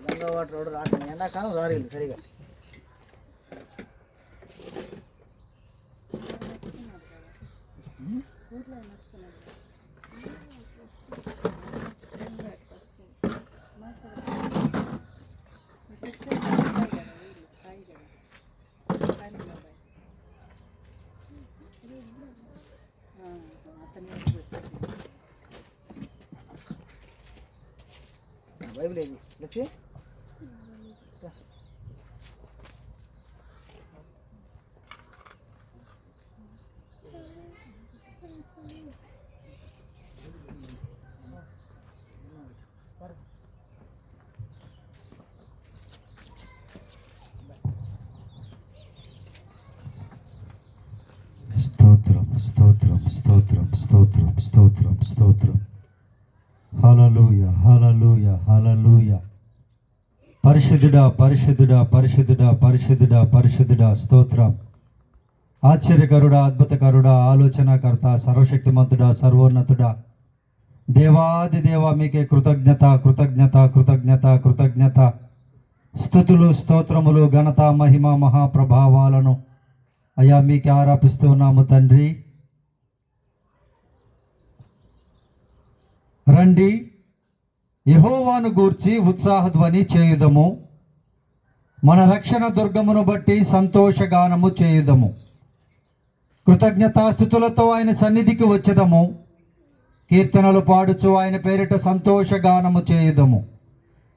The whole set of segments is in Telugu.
గంగా వాటర్ రోడ్డు రావట్లేదు, ఎండాకాలం రాలేదు సరిగా. బైబిల్ ఏది లసి స్తోత్రం స్తోత్రం స్తోత్రం స్తోత్రం స్తోత్రం స్తోత్రం. హల్లెలూయా హల్లెలూయా హల్లెలూయా. పరిశుద్ధుడా పరిశుద్ధుడా పరిశుద్ధుడా పరిశుద్ధుడా పరిశుద్ధుడా స్తోత్రం. ఆశ్చర్యకరుడా అద్భుతకరుడా ఆలోచనకర్త సర్వశక్తిమంతుడా సర్వోన్నతుడా దేవాది దేవ మీకే కృతజ్ఞత కృతజ్ఞత కృతజ్ఞత కృతజ్ఞత. స్తుతులు స్తోత్రములు ఘనత మహిమ మహాప్రభావాలను అయ్యా మీకే ఆరోపిస్తూ ఉన్నాము తండ్రి. రండి యెహోవాను గూర్చి ఉత్సాహధ్వని చేయుదము, మన రక్షణ దుర్గమును బట్టి సంతోషగానము చేయుదము. కృతజ్ఞతాస్థుతులతో ఆయన సన్నిధికి వచ్చేదము, కీర్తనలు పాడుచు ఆయన పేరిట సంతోషగానము చేయుదము.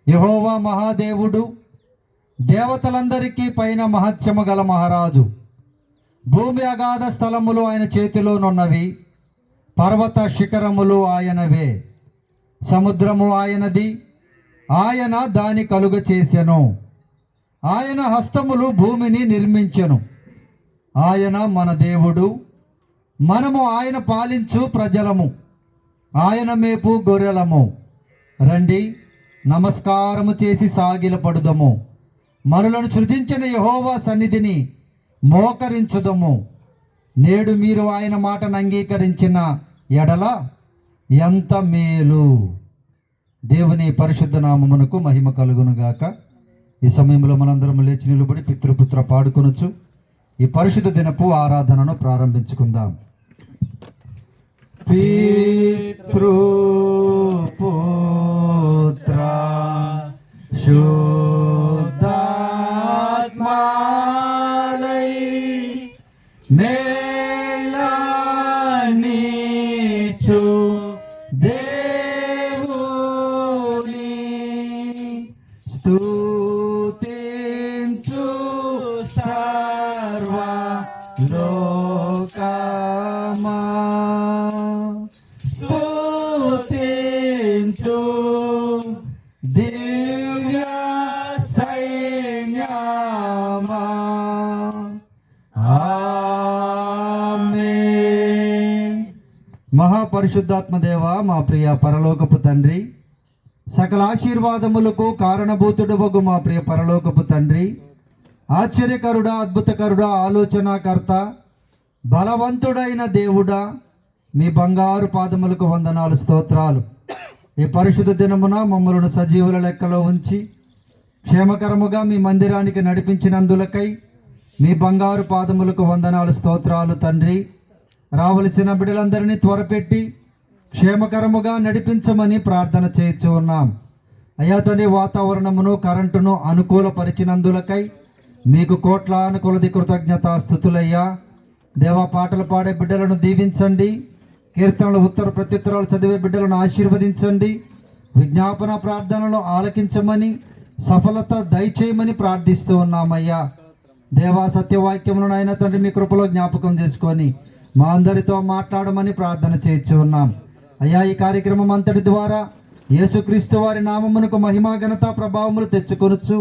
యెహోవా మహాదేవుడు, దేవతలందరికీ పైన మహత్యము గల మహారాజు. భూమి అగాధ స్థలములు ఆయన చేతిలోనున్నవి, పర్వత శిఖరములు ఆయనవే. సముద్రము ఆయనది, ఆయన దాని కలుగ చేసెను. ఆయన హస్తములు భూమిని నిర్మించెను. ఆయన మన దేవుడు, మనము ఆయన పాలించు ప్రజలము, ఆయన మేపు గొర్రెలము. రండి నమస్కారము చేసి సాగిలపడుదము, మనలను సృజించిన యెహోవా సన్నిధిని మోకరించుదము. నేడు మీరు ఆయన మాటను అంగీకరించిన ఎడల ఎంత మేలు. దేవుని పరిశుద్ధ నామమునకు మహిమ కలుగునుగాక. ఈ సమయంలో మనందరం లేచి నిలబడి పితృపుత్ర పాడుకొనొచ్చు ఈ పరిశుద్ధ దినపు ఆరాధనను ప్రారంభించుకుందాం. పితృపుత్ర శుద్ధాత్మాలై మేళనీచు దేవుని స్తుతించు సర్వ లోకమా, స్తుతించు దివ్య సైన్యమా. ఆమేన్. మహాపరిశుద్ధాత్మదేవ, మా ప్రియ పరలోకపు తండ్రి, సకల ఆశీర్వాదములకు కారణభూతుడవగు మా ప్రియ పరలోకపు తండ్రి, ఆశ్చర్యకరుడా అద్భుతకరుడా ఆలోచనాకర్త బలవంతుడైన దేవుడా, మీ బంగారు పాదములకు వందనాలు స్తోత్రాలు. ఈ పరిశుద్ధ దినమున మమ్మలను సజీవుల లెక్కలో ఉంచి క్షేమకరముగా మీ మందిరానికి నడిపించినందులకై మీ బంగారు పాదములకు వందనాలు స్తోత్రాలు తండ్రి. రావలసిన బిడ్డలందరినీ త్వరపెట్టి క్షేమకరముగా నడిపించమని ప్రార్థన చేయించు ఉన్నాం. అయ్యా తండ్రి, వాతావరణమును కరెంటును అనుకూలపరిచినందులకై మీకు కోట్లాను కొలది కృతజ్ఞతాస్తుతులయ్యా. దేవా, పాటలు పాడే బిడ్డలను దీవించండి, కీర్తనలు ఉత్తర ప్రత్యుత్తరాలు చదివే బిడ్డలను ఆశీర్వదించండి, విజ్ఞాపన ప్రార్థనలు ఆలకించమని సఫలత దయచేయమని ప్రార్థిస్తూ ఉన్నామయ్యా. దేవా, సత్యవాక్యములను అయినా తండ్రి మీ కృపలో జ్ఞాపకం చేసుకొని మా అందరితో మాట్లాడమని ప్రార్థన చేయించు ఉన్నాం. అయ్యా, ఈ కార్యక్రమం అంతటి ద్వారా యేసుక్రీస్తు వారి నామమునకు మహిమా ఘనత ప్రభావములు తెచ్చుకొనొచ్చు.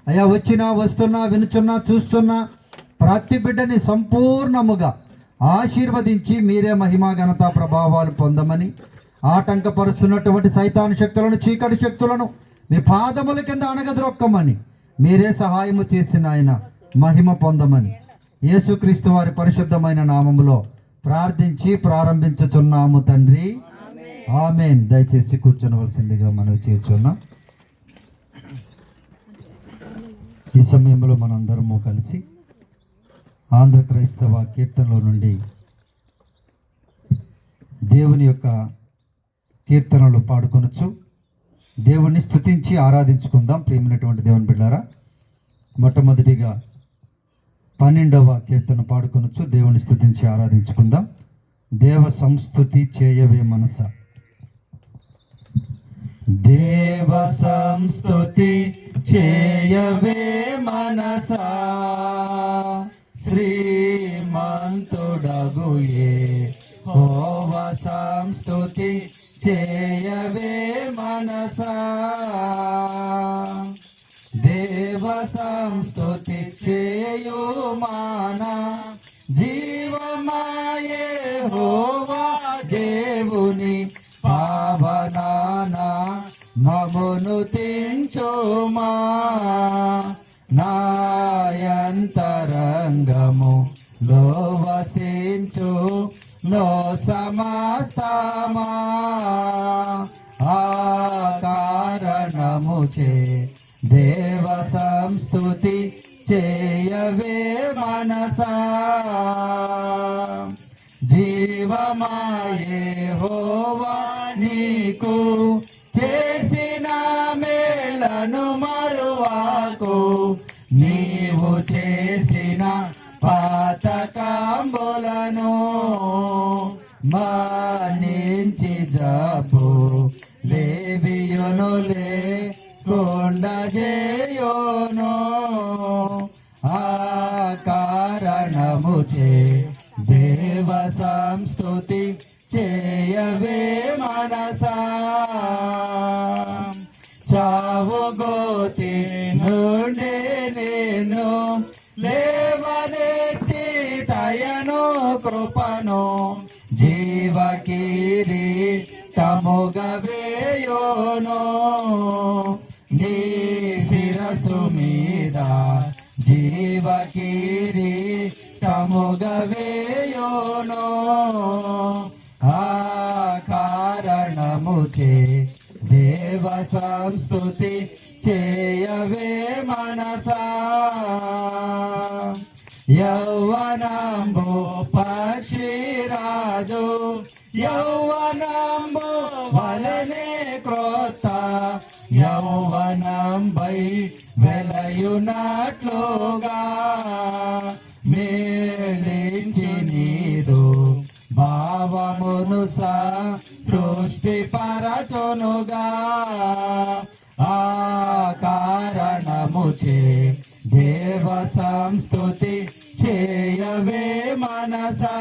అయ్యా, వచ్చినా వస్తున్నా వినుచున్నా చూస్తున్నా ప్రతి బిడ్డని సంపూర్ణముగా ఆశీర్వదించి మీరే మహిమా ఘనత ప్రభావాలు పొందమని, ఆటంకపరుస్తున్నటువంటి సైతాను శక్తులను, చీకటి శక్తులను మీ పాదముల కింద అణగద్రొక్కమని, మీరే సహాయము చేసిన ఆయన మహిమ పొందమని యేసుక్రీస్తు వారి పరిశుద్ధమైన నామములో ప్రార్థించి ప్రారంభించుచున్నాము తండ్రి. ఆమేన్. దయచేసి కూర్చోవలసిందిగా మనవి చేస్తున్నాం. ఈ సమయంలో మనందరము కలిసి ఆంధ్ర క్రైస్తవ కీర్తనలో నుండి దేవుని యొక్క కీర్తనలు పాడుకొనొచ్చు. దేవుణ్ణి స్తుతించి ఆరాధించుకుందాం. ప్రియమైనటువంటి దేవుని బిడ్డారా, మొట్టమొదటిగా 12వ కీర్తన పాడుకొనొచ్చు. దేవుని స్తుతించి ఆరాధించుకుందాం. దేవ సంస్తుతి చేయవే మనస. దేవ సంస్తుతి చేయవే మనసా, శ్రీమంతుడగు యెహోవా సంస్తుతి చేయవే మనసా. దేవ సంస్తుతి చేయు మాన జీవమాయే యెహోవా దేవుని పావనాన మమును తెంచుమా. నాయంతరంగము లో వసించు లో సమస్తమా, ఆ కారణముచే దేవ సంస్తుతి చేయవే మనసా. జీవమాయే యెహోవా నీకు చేసిన మేలను మరువాకు, నీవు చేసిన పాతకంబులను మన్నించి జబ్బు లేవియును లేకుండజేయును. ఆ కారణముచే దేవ సంస్తుతి చేయవే మనసా. చావుగోతి నుండి నేను లేవనెత్తి దయను కృపను జీవకిరీటముగా వేయును. నీ శిరస్సు మీద జీవకిరీటముగా వేయును. ఆ కారణముచే దేవ సంస్తుతి చేయవే మనసా. యౌవనంబు పక్షిరాజు యౌవనంబు వలనే క్రొత్త యౌవనంబై వెలయునట్లుగా మేలించి నీదు భావమును సృష్టి పరచునుగా. ఆ కారణముచే దేవ సంస్తుతి చేయవే మనసా.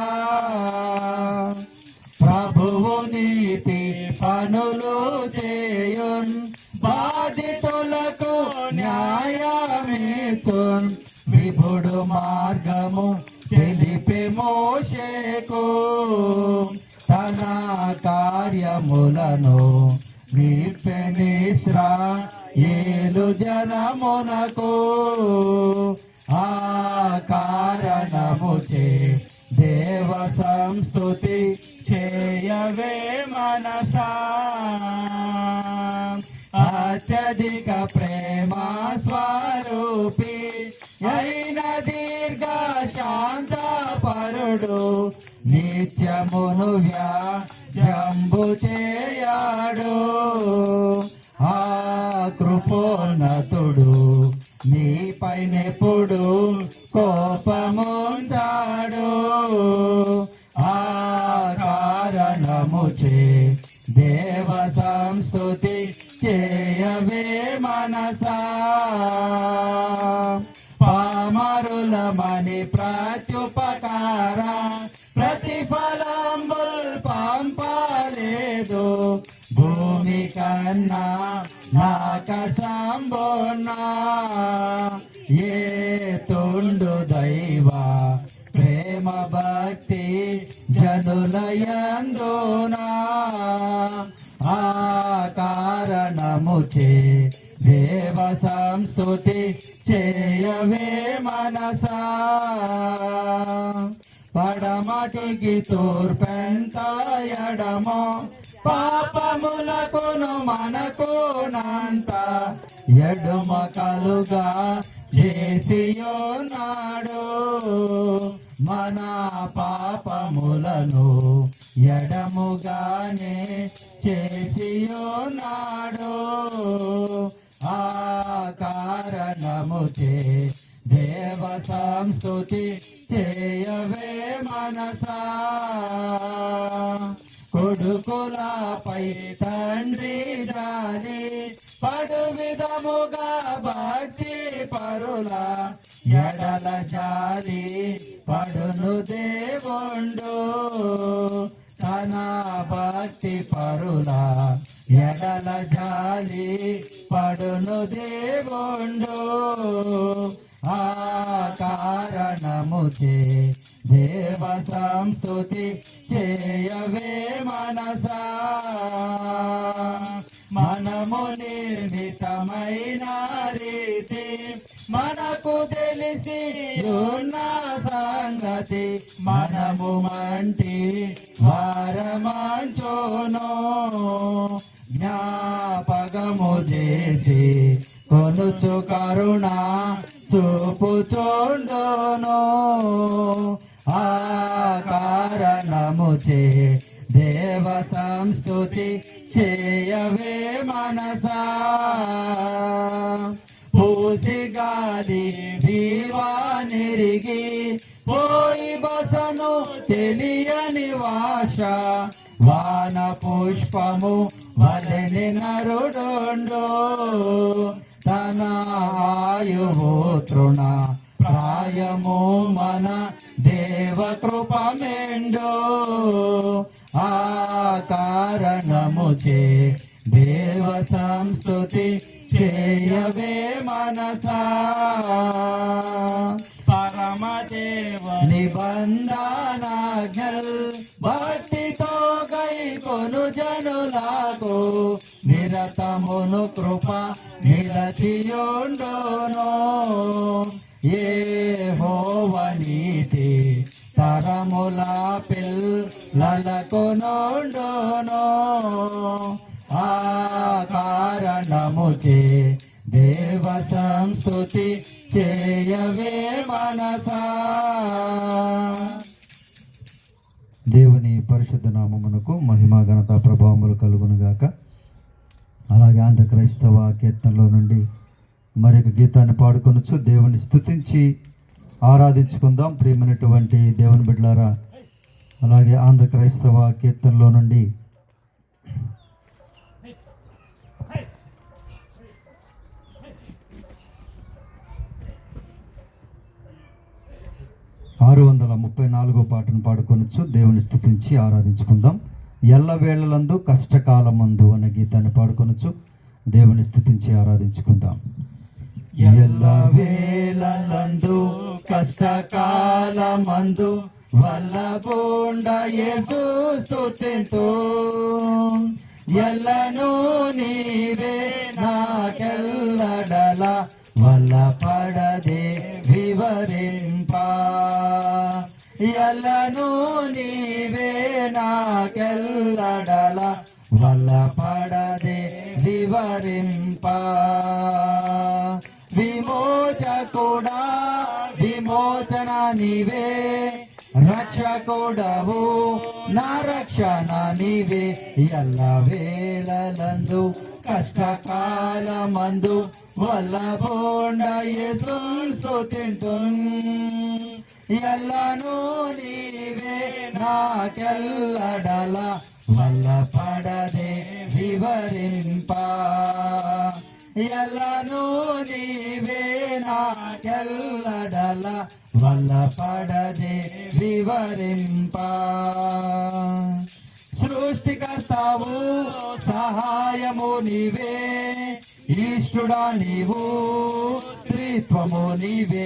ప్రభువు నీతి పనులు చేయున్, బాధితులకు న్యాయమిచ్చున్. విభుడు మార్గము తెలిపే మోషేకు, తన కార్యములను విప్పెనిస్రాయేలు జనమునకు. ఆ కారణముచే దేవ సంస్తుతి చేయవే మనసా. అత్యధిక ప్రేమ స్వరూపి అయిన దీర్ఘ శాంత పరుడు, నిత్యమును వ్యాజంబు చేయడు. ఆ కృపోన్నతుడు నీపైనెప్పుడు కోపముంటాడు. ఆ కారణముచే దేవ సంస్తుతి చేయవే మనసా. పామరులమని ప్రత్యుపకార ప్రతిఫలంబుల్ పంపలేదు. భూమి కన్నా నాకశంబునా ఏ తుండు దైవ ప్రేమ భక్తి జనులయందునా. ఆ కారణముచే దేవ సంస్తుతి చేయవే మనసా. పడమటికి తూర్పెంత ఎడమో పాపములకును మనకునంత ఎడుమకలుగా చేసియున్నాడు. మన పాపములను ఎడముగానే చేసియున్నాడు. ఆ కారణముచే దేవ సంస్తుతి చేయవే మనసా. కొడుకులపై తండ్రి జాలి పడు విధముగా భక్తి పరుల ఎడల జాలి పడును దేవుండు. తన భక్తి పరుల ఎడల జాలి పడును దేవుండు. ఆ కారణముచే దేవ సంస్తుతి చేయవే మనసా. మనము నిర్మితమైన రీతి మనకు తెలిసి ఉన్న సంగతి మనము మంటి వారమంచోను జ్ఞాపకము చేసి కొనుచు కరుణ చూపుచుండును. ఆ కారణముచే దేవ సంస్తుతి చేయవే మనసా. పూసి గాలి దీవానిరిగి పోయి బసను తెలియని వాష వాన పుష్పము వలని నరుడుండు. తన ఆయువు తృణ ప్రాయము మన దేవ కృపమెండు. ఆ కారణముచే దేవ సంస్తుతి చేయవే మనసా. పరమదేవ నిబంధనాజ్ఞల్ భక్తితో గైకొను జనులకు నిరతమును కృప నిలచియుండును. యెహోవా నీతి తరముల పిల్లలకు నుండును. ఆ కారణముచే దేవ సంస్తుతి చేయవే మనసా. దేవుని పరిశుద్ధ నామమునకు మహిమ ఘనత ప్రభావములు కలుగునుగాక. అలాగే ఆంధ్ర క్రైస్తవ కీర్తనలో నుండి మరొక గీతాన్ని పాడుకొనొచ్చు. దేవుని స్తుతించి ఆరాధించుకుందాం ప్రియమైనటువంటి దేవుని బిడ్డలారా. అలాగే ఆంధ్ర క్రైస్తవ కీర్తనలో నుండి 634 పాటను పాడుకొనొచ్చు. దేవుని స్తుతించి ఆరాధించుకుందాం. ఎల్లవేళలందు కష్టకాలమందు అనే గీతాన్ని పాడుకొనొచ్చు. దేవుని స్తుతించి ఆరాధించుకుందాం. ఎల్లవేళలందు కష్టకాలమందు వల్లబోండ యేసు స్తుతింతు. ఎల్లను నీవే నాకెల్లడల వల్ల పడదే వివరింప. ఎల్లను నీవే నాకెల్లడల వల్ల పడదే వివరింప. విమోచకుడా విమోచన నీవే, రక్షకుడవు నా రక్షణ నీవే. ఎల్లవేళలందు కష్టకాలమందు వల్లబోండ యేసు స్తుతింతు. ఎల్లను నీవే నాకెల్లడల వల్ల పడదే వివరింప. ఎల్లను నీవే నాకెల్లడల వల్ల పడదే వివరింప. సృష్టికర్తవు సహాయము నీవే, ఇష్టుడా నీవు త్రిత్వము నీవే.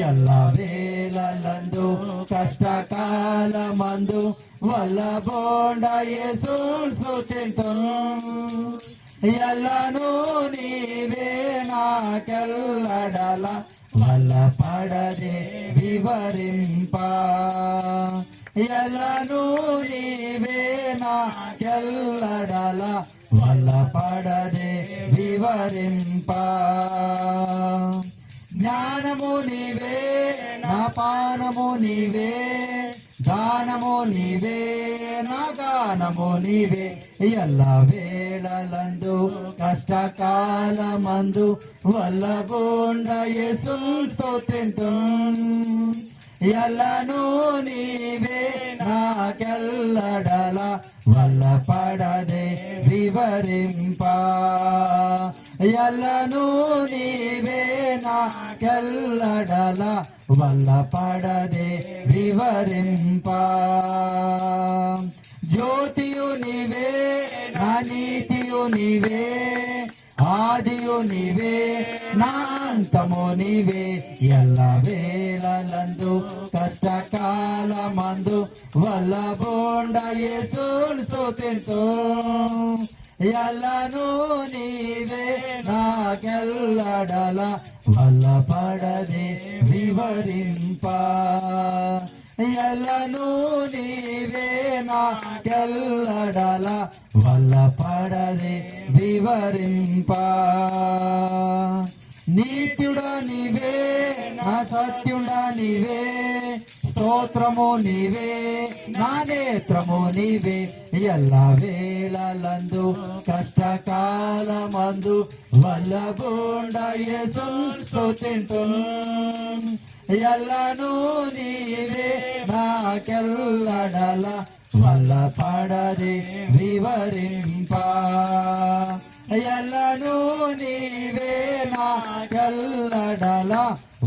ఎల్లవేళలందు కష్టకాలమందు వల్లబోండ యేసు స్తుతింతు. ఎల్లను నీవే నాకెల్లడల వల్ల పడదే వివరింప. ఎల్లను నీవే నాకెల్లడల నాకెల్లడల వల్లపడదే వివరింప. జ్ఞానము నీవే నా పానము నీవే, గానము నీవే నా గానము నీవే. ఎల్ల వేళలందు కష్టకాలమందు వల్లబోండ యేసును స్తుతింతును. ఎల్లను నీవే నాకెల్లడల వల్లపడదే వివరింప. ఎల్లను నీవే నాకెల్లడల వల్లపడదే వివరింప. జ్యోతియు నీవే నా నీతియు నీవే, ఆదియు నీవే నా అంతము నీవే. ఎల్ల వేళలందు కష్టకాలమందు వల్లబోండ యేసును స్తుతింతును. ఎల్లను నీవే నాకెల్లడల వల్లపడదే వివరింప. ఎల్లను నీవే నాకెల్లడల వల్లపడదే వివరింప. నీత్యుడా నీవే నా సత్యుడా నీవే, స్తోత్రము నీవే నా నేత్రము నీవే. ఎల్ల వేళలందు కష్టకాలమందు వల్లబోండ యేసును స్తుతింతును. ఎల్లను నీవే నాకెల్లడల వల్లపడదే వివరింప. ఎల్లను నీవే నాకెల్లడల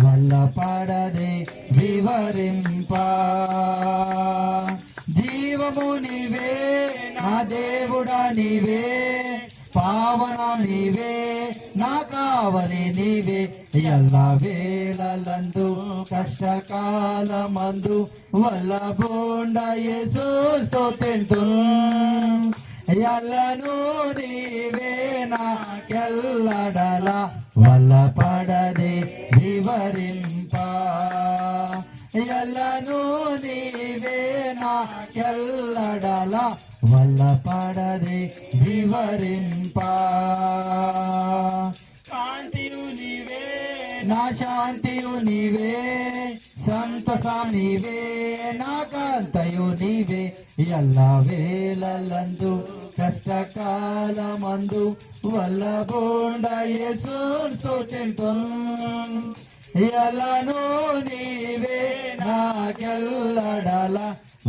వల్లపడదే వివరింప. జీవము నీవే నా దేవుడా నీవే, పావన నీవే నా కావలి నీవే. ఎల్ల వేళలందు కష్టకాలమందు వల్లబోండ యేసును స్తుతింతును. ఎల్లను నీవే నాకెల్లడల వల్లపడదే వివరింప. ఎల్లను నీవే నాకెల్లడల వల్లపడదే వివరింప. శాంతియు నీవే నా శాంతియు నీవే, సంతసం నీవే నా కాంతయు నీవే. ఎల్ల వేళలందు కష్టకాలమందు వల్లబోండ యేసును స్తుతింతును. ఎల్లను నీవే నాకెల్లడల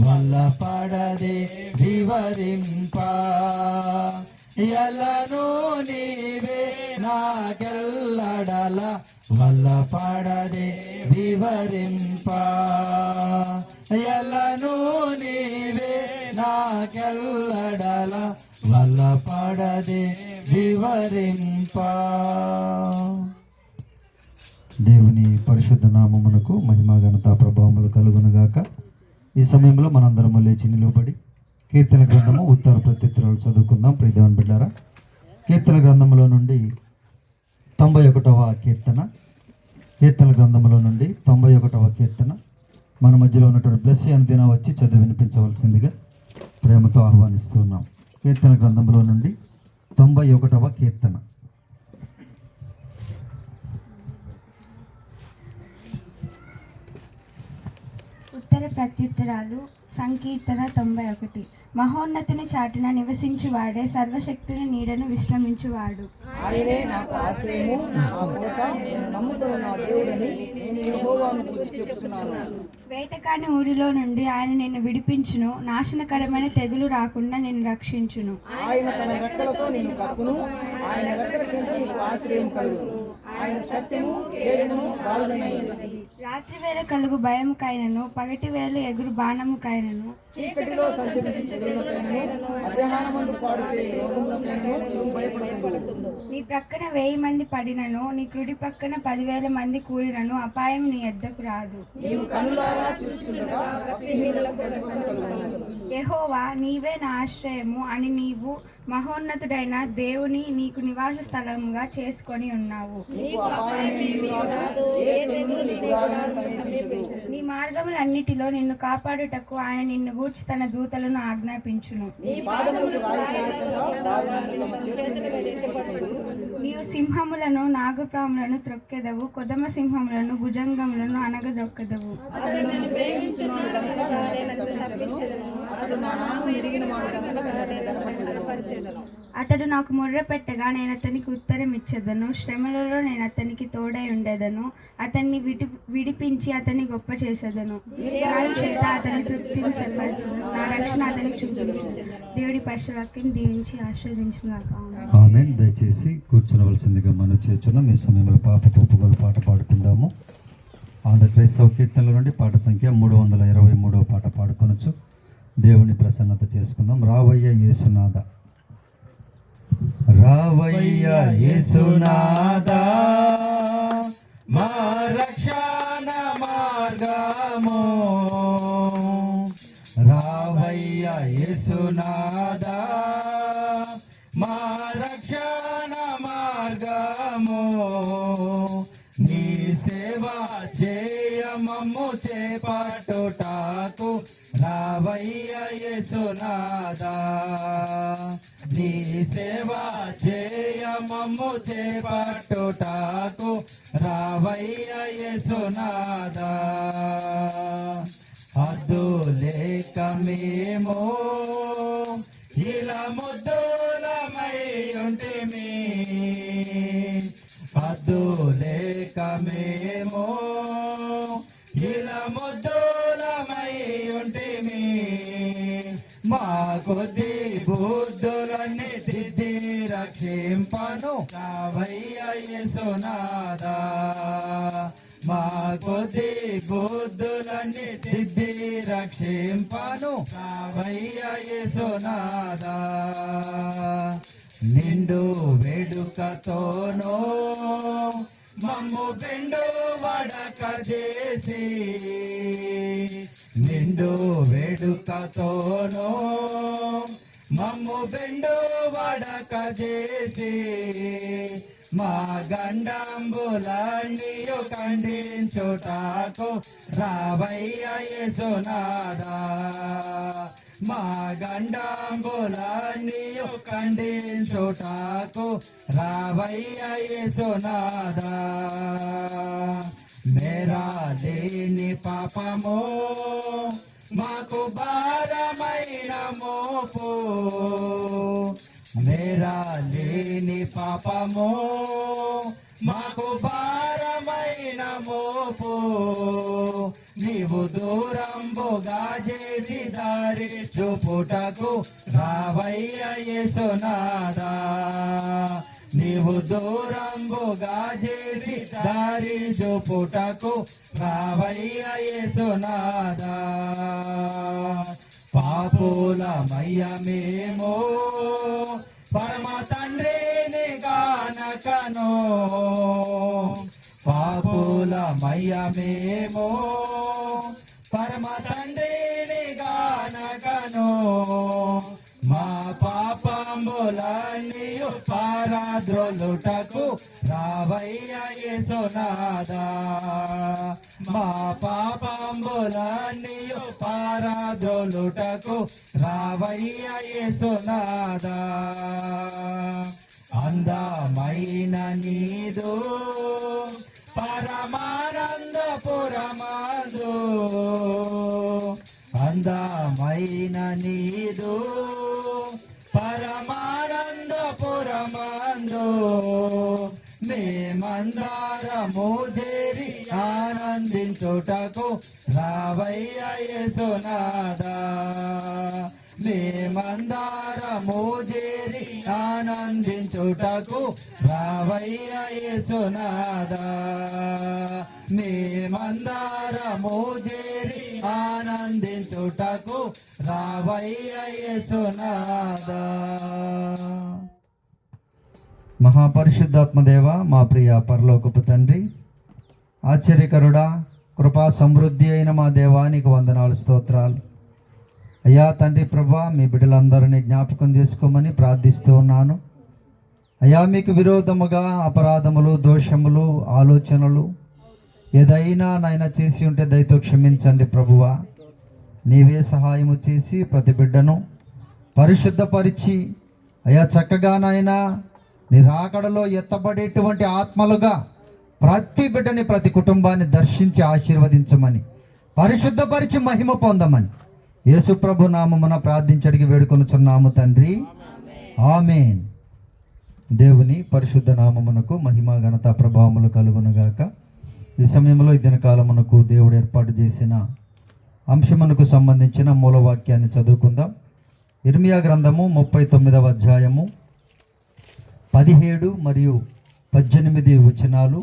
వల్లపడదే వివరింప. ఎల్లను నీవే నాకెల్లడల వల్లపడదే వివరింప. ఎల్లను నీవే నాకెల్లడల వల్లపడదే వివరింప. దేవుని పరిశుద్ధ నామమునకు మహిమ ఘనత ప్రభావములు కలుగునుగాక. ఈ సమయంలో మనందరము లేచి నిలువబడి కీర్తన గ్రంథము ఉత్తర ప్రత్యుత్తరాలు చదువుకుందాం. ప్రియ దేవుని బిడ్డారా, కీర్తన గ్రంథంలో నుండి 91వ కీర్తన, కీర్తన గ్రంథంలో నుండి 91వ కీర్తన మన మధ్యలో ఉన్నటువంటి బ్లెస్సీ అనుదిన వచ్చి చదివి వినిపించవలసిందిగా ప్రేమతో ఆహ్వానిస్తున్నాం. కీర్తన గ్రంథంలో నుండి 91వ కీర్తన. ఉత్తర ప్రత్యుత్తరాలు సంకీర్తన 91. మహోన్నతుని చాటున నివసించువాడే, సర్వశక్తుని నీడను విశ్రమించువాడు. ఆయనే నాకు ఆశ్రయము నా కోట, నేను నమ్ముకున్న నా దేవుడని నేను యెహోవాను గురించి చెప్తున్నాను. వేటకాని ఊరిలో నుండి ఆయన నిన్ను విడిపించును, నాశనకరమైన తెగులు రాకుండా నిన్ను రక్షించును. ఆయన తన రెక్కలతో నిన్ను కప్పును, ఆయన రెక్కల కింద నీకు ఆశ్రయం కలుగును. ఆయన సత్యము కేడము బాలునై ఉన్నది. రాత్రి వేళ కలుగు భయముకైనను, పగటి వేళ ఎగురు బాణముకైనను, చీకటిలో సంచరించు తెగుళ్ళకైనను, మధ్యాహ్నమందు పాడు చేయి రోగములకైనను నీవు భయపడకూడదు. నీ ప్రక్కన 1000 మంది పడినను, నీ కుడి పక్కన 10,000 మంది కూలినను, అపాయం నీ యొద్దకు రాదు. నీవు కనులారా చూస్తుండగా భక్తిహీనులకు ప్రతిఫలం కలుగును. యెహోవా నీవే నా ఆశ్రయము అని నీవు మహోన్నతుడైన దేవుని నీకు నివాస స్థలముగా చేసుకొని ఉన్నావు. నీకు అపాయమేమీ రాదు, ఏ తెగులు నీకు రాదు. సమీపించదు. నీ మార్గములన్నిటిలో నిన్ను కాపాడుటకు ఆయన నిన్ను గూర్చి తన దూతలను ఆజ్ఞాపించును. నీ పాదములకు రాయి తగలకుండా వారు నిన్ను తమ చేతుల మీద ఎత్తుకొట్టుదురు. నీవు సింహములను నాగుపాములను త్రొక్కెదవు, కొదమ సింహములను భుజంగములను అనగదొక్కెదవు. అతడు నన్ను ప్రేమించున్నాడు కనుక నేను అతన్ని తప్పించెదను. అతడు నా నామం ఎరిగిన వాడు కనుక నేను అతన్ని ఘనపరచెదను. అతడు నాకు మొర్ర పెట్టగా నేను అతనికి ఉత్తరం ఇచ్చేదను. శ్రమలలో నేను అతనికి తోడై ఉండేదను. అతన్ని విడిపించి అతన్ని గొప్ప చేసేదను. చేత అతన్ని తృప్తించగలను. నా రక్షణ అతనికి చూపించను. దేవుడి పరిశుభ్రతని దీవించి ఆశీర్వదించుగాక. ఆమేన్. దయచేసి కూర్చునవలసిందిగా మనం చేస్తున్నాం. ఈ సమయంలో పాప ఒప్పుకోలు పాట పాడుకుందాము. ఆంధ్ర క్రైస్తవ కీర్తనల నుండి పాట సంఖ్య 323వ పాట పాడుకొనొచ్చు. దేవుని ప్రసన్నత చేసుకుందాం. రావయ్య యేసునాథ, రావయ్య యేసునాథ, మా రక్షణ మార్గము. రావయ్య యేసునాథ, మా రక్షణ మార్గము. నీ సేవ చేయమమ్ము చేపట్టుటకు రావయ్య యేసునాథ. నీ సేవ చేయమమ్ము చేపట్టుటకు రావయ్య యేసునాథ. హద్దు లేక మేము ఇలా ముద్దులమై ఉంటిమి. హద్దు లేక మేము ఇలా ముద్దులమై ఉంటిమి. మా కొద్ది బుద్ధులన్నీ దిద్ది రక్షింపను రావయ్య యేసునాథ. మా కొద్ది బుద్ధులన్నీ దిద్ది రక్షింపను రావయ్య యేసునాథ. నిండు వేడుకతోనో మమ్ము బెండు వడక చేసి. నిండు వేడుకతోనో మమ్ము బెండు వడక చేసి. మా గండంబులన్నీయు ఖండించుటకు రావయ్య యేసునాథ. మా గండంబులన్నీయు ఖండించుటకు రావయ్య యేసునాథ. మేరా లేని పాపము మాకు భారమైన మోపు. మేరా లేని పాపము మాకు భారమైన మోపు. నీవు దూరంబుగా చేసి దారి చూపుటకు రావయ్య యేసునాథ. నీవు దూరంబుగా చేసి దారి చూపుటకు రావయ్య యేసునాథ. పాపులమయ్య మేము పరమ తండ్రిని గానకను. పాపులమయ్య మేము పరమ తండ్రిని గానకను. మా పాపంబులన్నీయు పారద్రోలుటకు రావయ్య యేసునాథ. మా పాపంబులన్నీయు పారద్రోలుటకు రావయ్య యేసునాథ. అందమైన నీదు పరమానందపురమందు. అందమైన నీదు పరమానందపురమందు. మేమందరము చేరి ఆనందించుటకు రావయ్య యేసునాథ. మేమందరము చేరి ఆనందించుటకు రావయ్య యేసునాథ. మేమందరము చేరి ఆనందించుటకు రావయ్య యేసునాథ. మహాపరిశుద్ధాత్మదేవ, మా ప్రియ పరలోకపు తండ్రి, ఆశ్చర్యకరుడా, కృపా సమృద్ధి అయిన మా దేవానికి వందనాలు, స్తోత్రాలు. అయ్యా తండ్రి ప్రభా, మీ బిడ్డలందరినీ జ్ఞాపకం చేసుకోమని ప్రార్థిస్తూ ఉన్నాను. అయ్యా మీకు విరోధముగా అపరాధములు, దోషములు, ఆలోచనలు ఏదైనా నాయన చేసి ఉంటే దయతో క్షమించండి ప్రభువా. నీవే సహాయము చేసి ప్రతి బిడ్డను పరిశుద్ధపరిచి అయా చక్కగా నాయన నీ రాకడలో ఎత్తబడేటువంటి ఆత్మలుగా ప్రతి బిడ్డని ప్రతి కుటుంబాన్ని దర్శించి ఆశీర్వదించమని, పరిశుద్ధపరిచి మహిమ పొందమని యేసు ప్రభు నామమున ప్రార్థించి అడిగి వేడుకొనుచున్నాము తండ్రి, ఆమేన్. దేవుని పరిశుద్ధ నామమునకు మహిమ ఘనత ప్రభావములు కలుగునుగాక. ఈ సమయంలో ఈ దినకాలమునకు దేవుడు ఏర్పాటు చేసిన అంశమునకు సంబంధించిన మూలవాక్యాన్ని చదువుకుందాం. ఇర్మియా గ్రంథము 39వ అధ్యాయము 17 మరియు 18 వచనాలు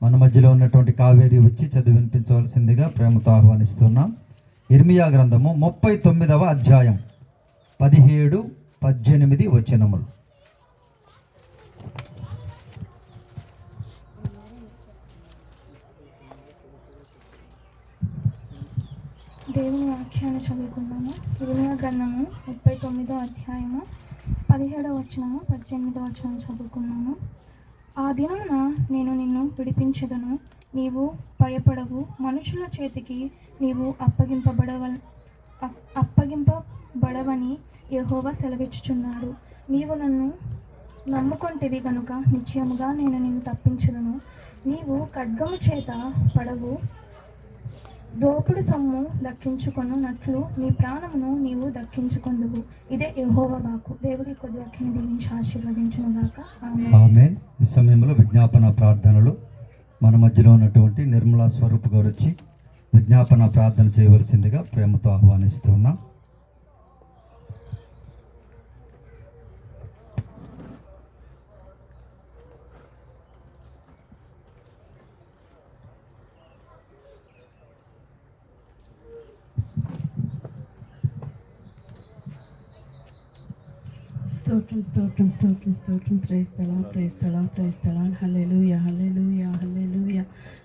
మన మధ్యలో ఉన్నటువంటి కావేరి వచ్చి చదివి వినిపించవలసిందిగా ప్రేమతో ఆహ్వానిస్తున్నాం. ఇర్మియా గ్రంథము 39వ అధ్యాయం 17, 18 వచనములు. దేవుని వాక్యాన్ని చదువుకున్నాము. ఇర్మియా గ్రంథము 39వ అధ్యాయము 17వ వచనము 18వ వచనం చదువుకున్నాము. ఆ దినమున నేను నిన్ను విడిపించెదను, నీవు భయపడవు, మనుషుల చేతికి నీవు అప్పగింపబడవని యెహోవా సెలవిచ్చుచున్నాడు. నీవు నన్ను నమ్ముకొంటివి గనుక నిశ్చయముగా నేను నిన్ను తప్పించెదను. నీవు ఖడ్గము చేత పడవు, దోపుడు సొమ్ము దక్కించుకొనున్నట్లు నీ ప్రాణమును నీవు దక్కించుకొందువు. ఇదే యెహోవా వాక్కు. దేవుడి కొద్ది వాక్యాన్ని దీవించి ఆశీర్వదించునుగాక. ఆమేన్. ఈ సమయంలో విజ్ఞాపన ప్రార్థనలు మన మధ్యలో ఉన్నటువంటి నిర్మలా స్వరూప్ గారు వచ్చి విజ్ఞాపన ప్రార్థన చేయవలసిందిగా ప్రేమతో ఆహ్వానిస్తున్నాం. స్తోత్రం స్తోత్రం స్తోత్రం స్తోత్రం. Praise the Lord, praise the Lord, praise the Lord. Hallelujah hallelujah hallelujah.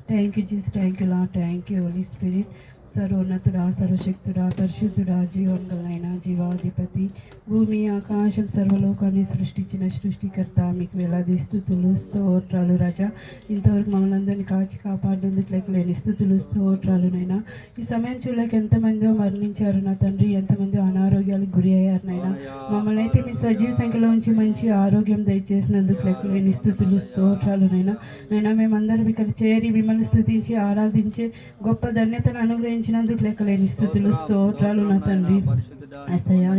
Thank you Jesus, thank you Lord, thank you Holy Spirit. సర్వోన్నతుడా, సర్వశక్తుడా, పరిశుద్ధుడా, జీవోన్గలైన జీవాధిపతి, భూమి ఆకాశం సర్వలోకాన్ని సృష్టించిన సృష్టికర్త, మీకు వేలాది స్తుతులు స్తోత్రాలు రాజా. ఇంతవరకు మమ్మల్ని అందరినీ కాచి కాపాడేందుకు లేని స్తుతులు స్తోత్రాలు నైనా. ఈ సమయం చూడలేక ఎంతమందో మరణించారు నా తండ్రి, ఎంతమంది అనారోగ్యాలకు గురి అయ్యారు నైనా. మమ్మల్ని అయితే మీ సజీవ సంఖ్యలో ఉంచి మంచి ఆరోగ్యం దయచేసినందుకు లేని స్తుతులు స్తోత్రాలు నైనా. నైనా మేమందరం ఇక్కడ చేరి మిమ్మల్ని స్తుతించి ఆరాధించే గొప్ప ధన్యతను అనుగ్రహించినందుకు లేని స్తుతులు స్తోత్రాలు నా తండ్రి. అసయ్యా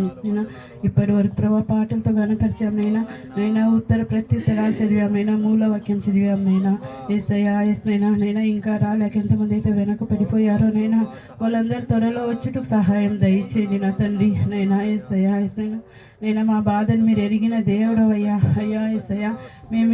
ఇప్పటి వరకు ప్రభా పాటలతో గణపరిచామైనా నైనా, ఉత్తర ప్రత్యుత్తరాలు చదివామైనా, మూల వాక్యం చదివామైనా. ఏసయ్యా ఎస్నైనా నైనా ఇంకా రాలేక ఎంతమంది అయితే వెనక పడిపోయారో నైనా, వాళ్ళందరూ త్వరలో వచ్చుటకు సహాయం దయచేయండి నా తండ్రి. నైనా ఏసయ్యా ఎస్నైనా నైనా మా బాధను మీరు ఎరిగిన దేవుడు అయ్యా. అయ్యా ఏసయ్యా మేము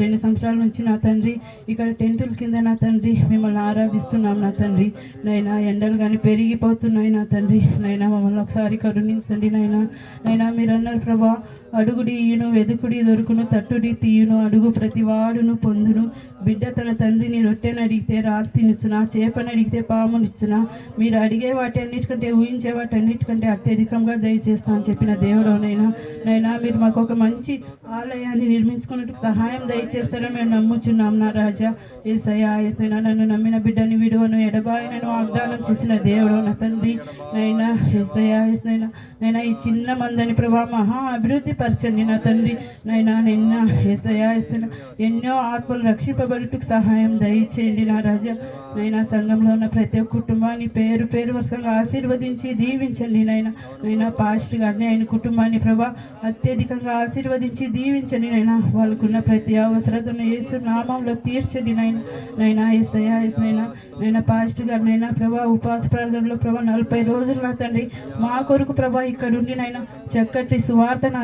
2 సంవత్సరాల నుంచి నా తండ్రి ఇక్కడ టెంటుల కింద నా తండ్రి మిమ్మల్ని ఆరాధిస్తున్నాం నా తండ్రి. నైనా ఎండలు కానీ పెరిగిపోతున్నాయి నా తండ్రి. నైనా మమ్మల్ని ఒకసారి కరుణించండి నైనా. నైనా మీరు అన్నారు ప్రభా, అడుగుడి ఈయును, వెదుకుడి దొరుకును, తట్టుడి తీయును, అడుగు ప్రతి వాడును పొందును. బిడ్డ తన తండ్రిని రొట్టెను అడిగితే రాతినిచ్చునా, చేపను అడిగితే పామునిచ్చునా. మీరు అడిగే వాటి అన్నిటికంటే, ఊహించే వాటి అన్నిటికంటే అత్యధికంగా దయచేస్తా అని చెప్పిన దేవుడు నైనా. నైనా మీరు మాకు ఒక మంచి ఆలయాన్ని నిర్మించుకున్నట్టుకు సహాయం దయచేస్తారని మేము నమ్ముచున్నాం నా రాజా. ఏసయ్యా ఏసైనా నన్ను నమ్మిన బిడ్డని విడువను ఎడబాయినను వాగ్దానం చేసిన దేవుడు నా తండ్రి. నైనా ఏసయ్యా ఏసైనా నైనా ఈ చిన్న మందని ప్రభా మహా అభివృద్ధి పరచండి నా తండ్రి. నైనా నిన్న ఏసయ్యా ఏసైనా ఎన్నో ఆత్మలు రక్షింపబడుటకు సహాయం దయచేయండి నా రాజా. నైనా సంఘంలో ఉన్న ప్రతి ఒక్క కుటుంబాన్ని పేరు పేరు వరుసగా ఆశీర్వదించి దీవించండి నైనా. నైనా పాస్టర్ గారిని ఆయన కుటుంబాన్ని ప్రభా అత్యధికంగా ఆశీర్వదించి దీవించండి నైనా. వాళ్ళకున్న ప్రతి అవసరతను యేసు నామంలో తీర్చండి నైనా. నైనా ఏసయ్యా ఏసైనా నైనా పాస్టర్ గారినైనా ప్రభా ఉపవాస ప్రార్థనలో ప్రభా 40 రోజులు నా తండ్రి మా కొరకు ప్రభా ఇక్కడ ఉండి నైనా చక్కటి సువార్తను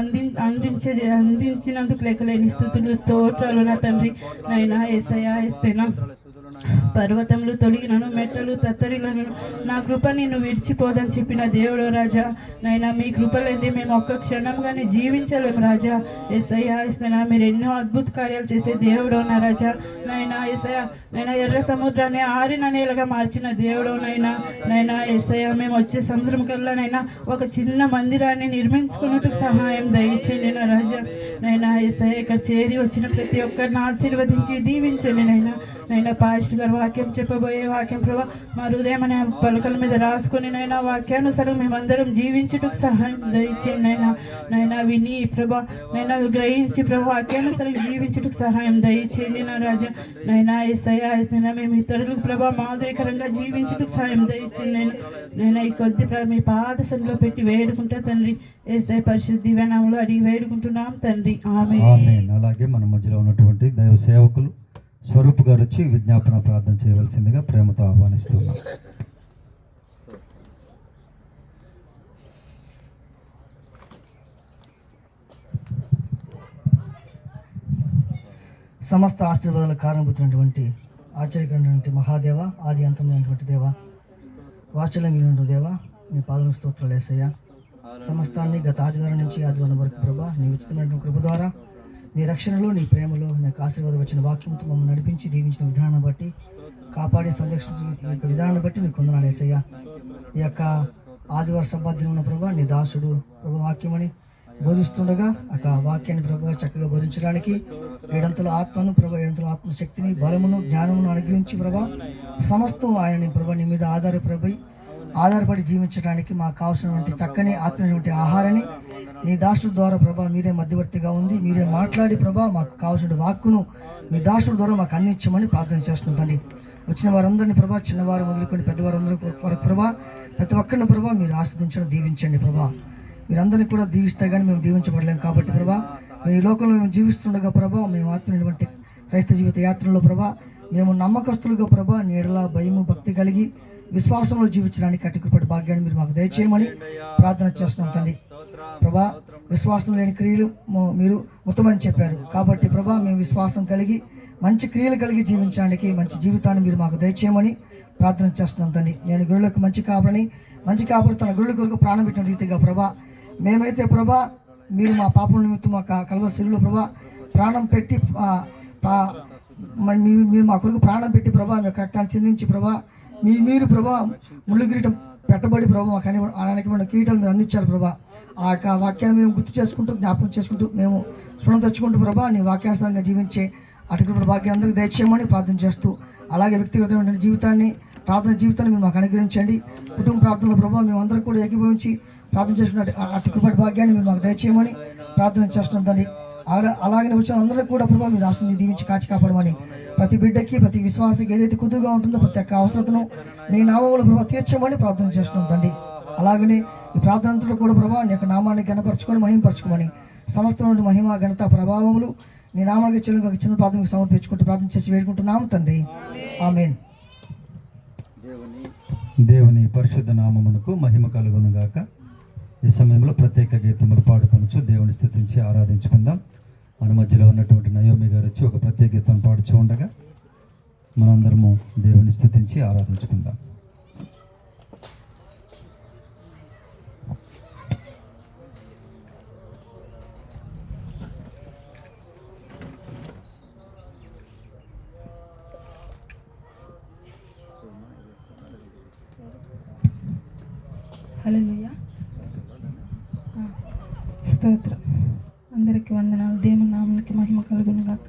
అందించినందుకు లేని స్తుతులు స్తోత్రాలు నా తండ్రి. నైనా ఏసయ్యా ఏసైనా పర్వతములు తొలగినను, మెట్టలు తత్తరిలను, నా కృప నిన్ను విడిచిపోదని చెప్పిన దేవుడు రాజా. నైనా మీ కృపలేంది మేము ఒక్క క్షణంగానే జీవించలేము రాజా. ఏసయ్యా ఏసైనా మీరు ఎన్నో అద్భుత కార్యాలు చేసే దేవుడు నా రాజా. నైనా ఏసయ్యా నైనా ఎర్ర సముద్రాన్ని ఆరిన నేలగా మార్చిన దేవుడు నైనా. నైనా ఏసయ్యా మేము వచ్చే సముద్రం కల్లా నైనా ఒక చిన్న మందిరాన్ని నిర్మించుకున్నట్టు సహాయం దయచేయండి నా రాజా. నైనా ఏసయ్యా ఇక్కడ చేరి వచ్చిన ప్రతి ఒక్కరిని ఆశీర్వదించి దీవించండి నైనా. నైనా పాస్టర్ పాస్టర్ గారు వాక్యం చెప్పబోయే వాక్యం ప్రభా మా హృదయం అనే పలకల మీద రాసుకొని నైనా వాక్యానుసారం మేమందరం జీవించుటకు సహాయం దయచేయండి నైనా విని ప్రభా నైనా గ్రహించి ప్రభా వాక్యానుసారం జీవించుటకు సహాయం దయచేయండి నా రాజా నైనా ఏసయ్యా మేము ఇతరులకు ప్రభా మాదిరికరంగా జీవించుటకు సహాయం దయచేయండి నైనా ఈ కొద్ది మీ పాద సన్నిధిలో పెట్టి వేడుకుంటా తండ్రి ఏసయ్య పరిశుద్ధ దివ్యనామములో అడిగి వేడుకుంటున్నాం తండ్రి ఆమేన్. అలాగే మన మధ్యలో ఉన్నటువంటి దైవ సేవకులు స్వరూప్ గారు వచ్చి విజ్ఞాపన ప్రార్థన చేయవలసిందిగా ప్రేమతో ఆహ్వానిస్తున్నాం. సమస్త ఆశీర్వాదాలకు కారణభూతున్నటువంటి ఆశ్చర్యకరమైనటువంటి మహాదేవ, ఆది అంతమైనటువంటి దేవ, వాత్సల్యమైనటువంటి దేవ, నీ పాదములకు స్తోత్రాలు యేసయ్యా. సమస్తాన్ని గత ఆదివారం నుంచి ఆదివారం వరకు ప్రభా నీ ఉచితమైనటువంటి కృప ద్వారా నీ రక్షణలో, నీ ప్రేమలో నాకు ఆశీర్వాదం వచ్చిన వాక్యంతో మమ్మల్ని నడిపించి దీవించిన విధానాన్ని బట్టి, కాపాడి సంరక్షించిన యొక్క విధానాన్ని బట్టి నీకు వందనాలు యేసయ్యా. ఈ యొక్క ఆదివారం సంపాదన ఉన్న ప్రభా నీ దాసుడు ప్రభు వాక్యమని బోధిస్తుండగా ఆ వాక్యాన్ని ప్రభు చక్కగా బోధించడానికి ఏడంతల ఆత్మను ప్రభు, ఏడంతల ఆత్మశక్తిని, బలమును, జ్ఞానమును అనుగ్రహించి ప్రభా సమస్తం ఆయనని ప్రభా నీ మీద ఆధారపడి జీవించడానికి మాకు కావాల్సినటువంటి చక్కని ఆత్మీయటువంటి ఆహారాన్ని నీ దాసుడు ద్వారా ప్రభా మీరే మధ్యవర్తిగా ఉంది, మీరే మాట్లాడి ప్రభా మాకు కావాల్సిన వాక్కును మీ దాసుడు ద్వారా మాకు అందించమని ప్రార్థన చేస్తుందండి. వచ్చిన వారందరినీ ప్రభా, చిన్నవారు మొదలుకొని పెద్దవారందరూ వరకు ప్రభా ప్రతి ఒక్కరిని ప్రభా మీరు ఆస్వాదించడం దీవించండి ప్రభా. మీరందరినీ కూడా దీవిస్తే కానీ మేము దీవించబడలేము కాబట్టి ప్రభా మీ లోకంలో మేము జీవిస్తుండగా ప్రభా మేము ఆత్మీయటువంటి క్రైస్తవ జీవిత యాత్రలో ప్రభా మేము నమ్మకస్తులుగా ప్రభా నీడల భయము భక్తి కలిగి విశ్వాసంలో జీవించడానికి అటుకుపడి భాగ్యాన్ని మీరు మాకు దయచేయమని ప్రార్థన చేస్తున్నాం తండ్రి. ప్రభా విశ్వాసం లేని క్రియలు మీరు ఉత్తమని చెప్పారు కాబట్టి ప్రభా మేము విశ్వాసం కలిగి మంచి క్రియలు కలిగి జీవించడానికి మంచి జీవితాన్ని మీరు మాకు దయచేయమని ప్రార్థన చేస్తున్నాం తండ్రి. నేను గురులకు మంచి కాపరి తన గురుల కొరకు ప్రాణం పెట్టిన రీతిగా ప్రభా మేమైతే ప్రభా మీరు మా పాపం నిమిత్తం మా కల్వరి శిలువలో ప్రభా ప్రాణం పెట్టి మీరు మా కొరకు ప్రాణం పెట్టి ప్రభా మీ రక్తాన్ని చిందించి ప్రభా మీరు ప్రభా ముళ్ళు కిరీటం పెట్టబడి ప్రభా మాకు అనేకమైన కిరీటాలు మీరు అందించారు ప్రభా. ఆ యొక్క వాక్యాన్ని మేము గుర్తు చేసుకుంటూ జ్ఞాపకం చేసుకుంటూ మేము స్మరణ తెచ్చుకుంటూ ప్రభా నీ వాక్యానుసారంగా జీవించే అటుకున్న భాగ్యం అందరికీ దయచేయమని ప్రార్థన చేస్తూ అలాగే వ్యక్తిగతమైన జీవితాన్ని ప్రార్థన జీవితాన్ని మీరు మాకు అనుగ్రహించండి. కుటుంబ ప్రార్థనలో ప్రభావ మేమందరం కూడా ఏకీభవించి ప్రార్థన చేసుకున్న అటుకుపటి భాగ్యాన్ని మీరు మాకు దయచేయమని ప్రార్థన చేస్తున్నాం తండ్రి. అలాగనే వచ్చిన అందరూ కూడా ప్రభావ మీరు ఆశని దీవించి కాచి కాపాడమని ప్రతి బిడ్డకి ప్రతి విశ్వాసకి ఏదైతే కుదురుగా ఉంటుందో ప్రతి ఒక్క అవసరతను నీ నామంలో ప్రభావ తీర్చమని ప్రార్థన చేస్తున్నాం తండ్రి. అలాగనే ఈ ప్రార్థన అంతలో కూడా ప్రభావ నీ యొక్క నామాన్ని ఘనపరచుకొని మహిమపరచుకోమని సమస్తమైన మహిమ ఘనత ప్రభావములు నీ నామానికి చెల్లి చిన్న ప్రార్థనకు సమర్పించుకుంటూ ప్రార్థన చేసి వేడుకుంటున్నాము తండ్రి. ఆమేన్. దేవుని పరిశుద్ధ నామమునకు మహిమ కలుగును గాక. ఈ సమయంలో ప్రత్యేక గీతములు పాడుకొనొచ్చు దేవుని స్తుతించి ఆరాధించుకుందాం. మన మధ్యలో ఉన్నటువంటి నయోమి గారు వచ్చి ఒక ప్రత్యేక గీతం పాడుచూ ఉండగా మనందరము దేవుని స్తుతించి ఆరాధించుకుందాం. హల్లెలూయా. స్తోత్రం. అందరికీ వందనాలు. దేవుని నామానికి మహిమ కలుగును గాక.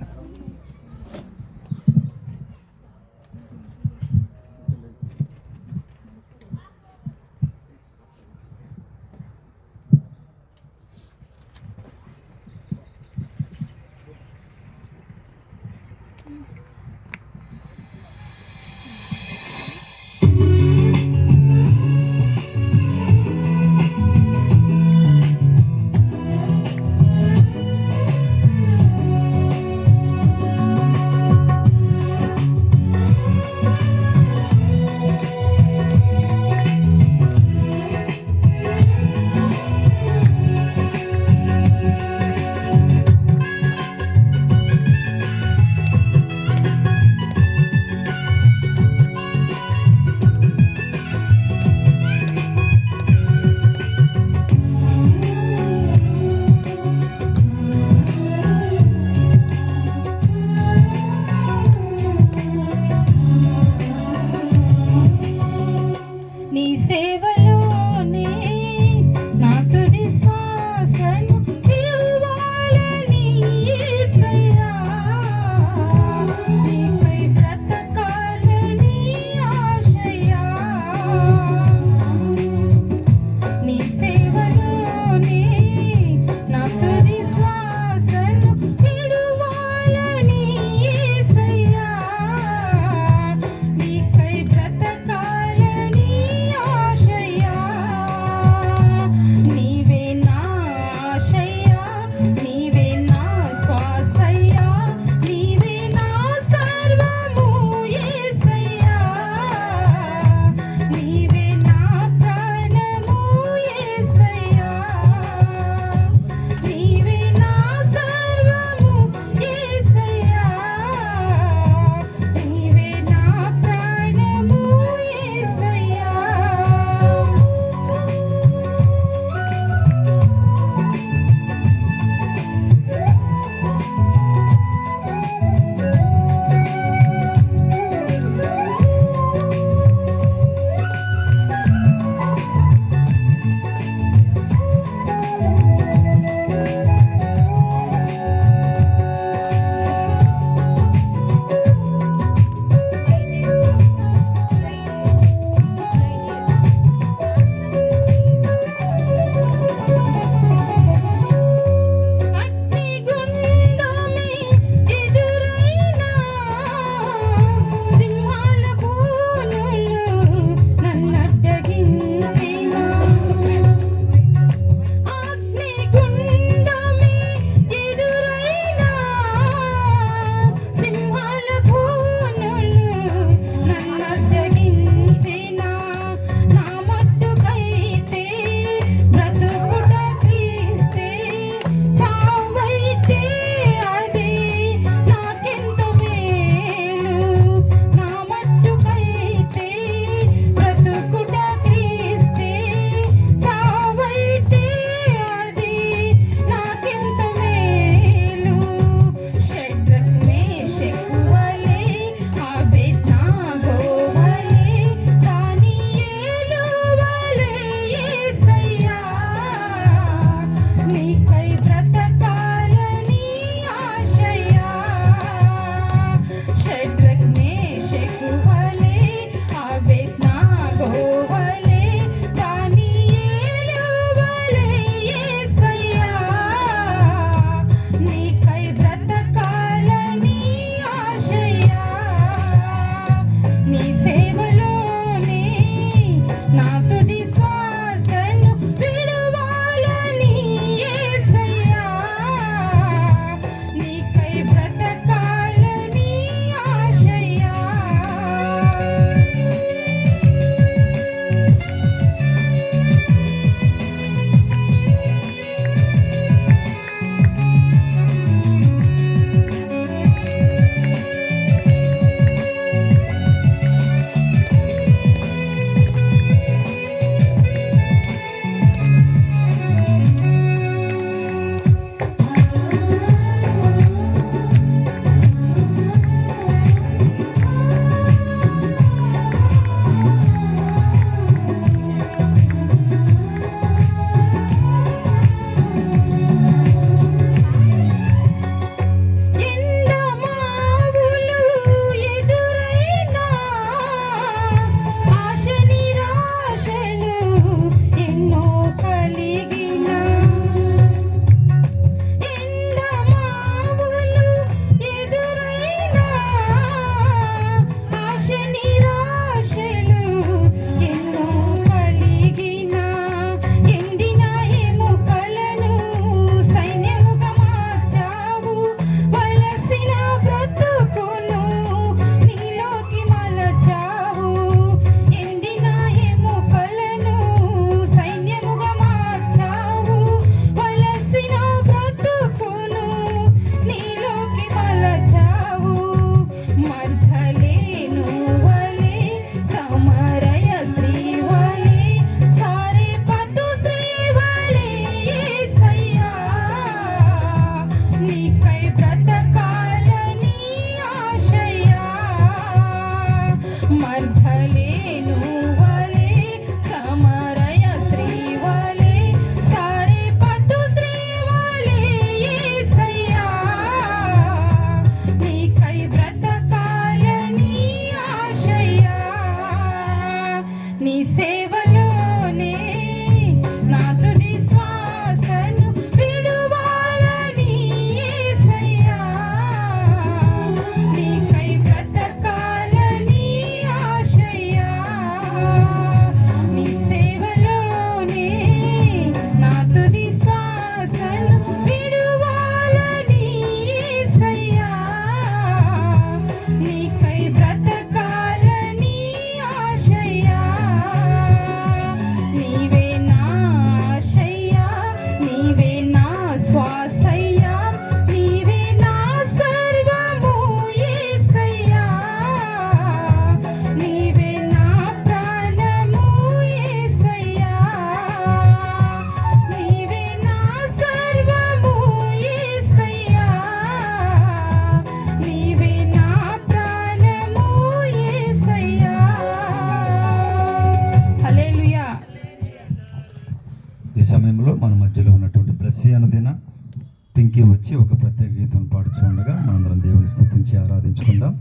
పింకీ వచ్చి ఒక ప్రత్యేక గీతం పాడుచుండగా మనందరం దేవుని స్తుతించి ఆరాధించుకుందాం.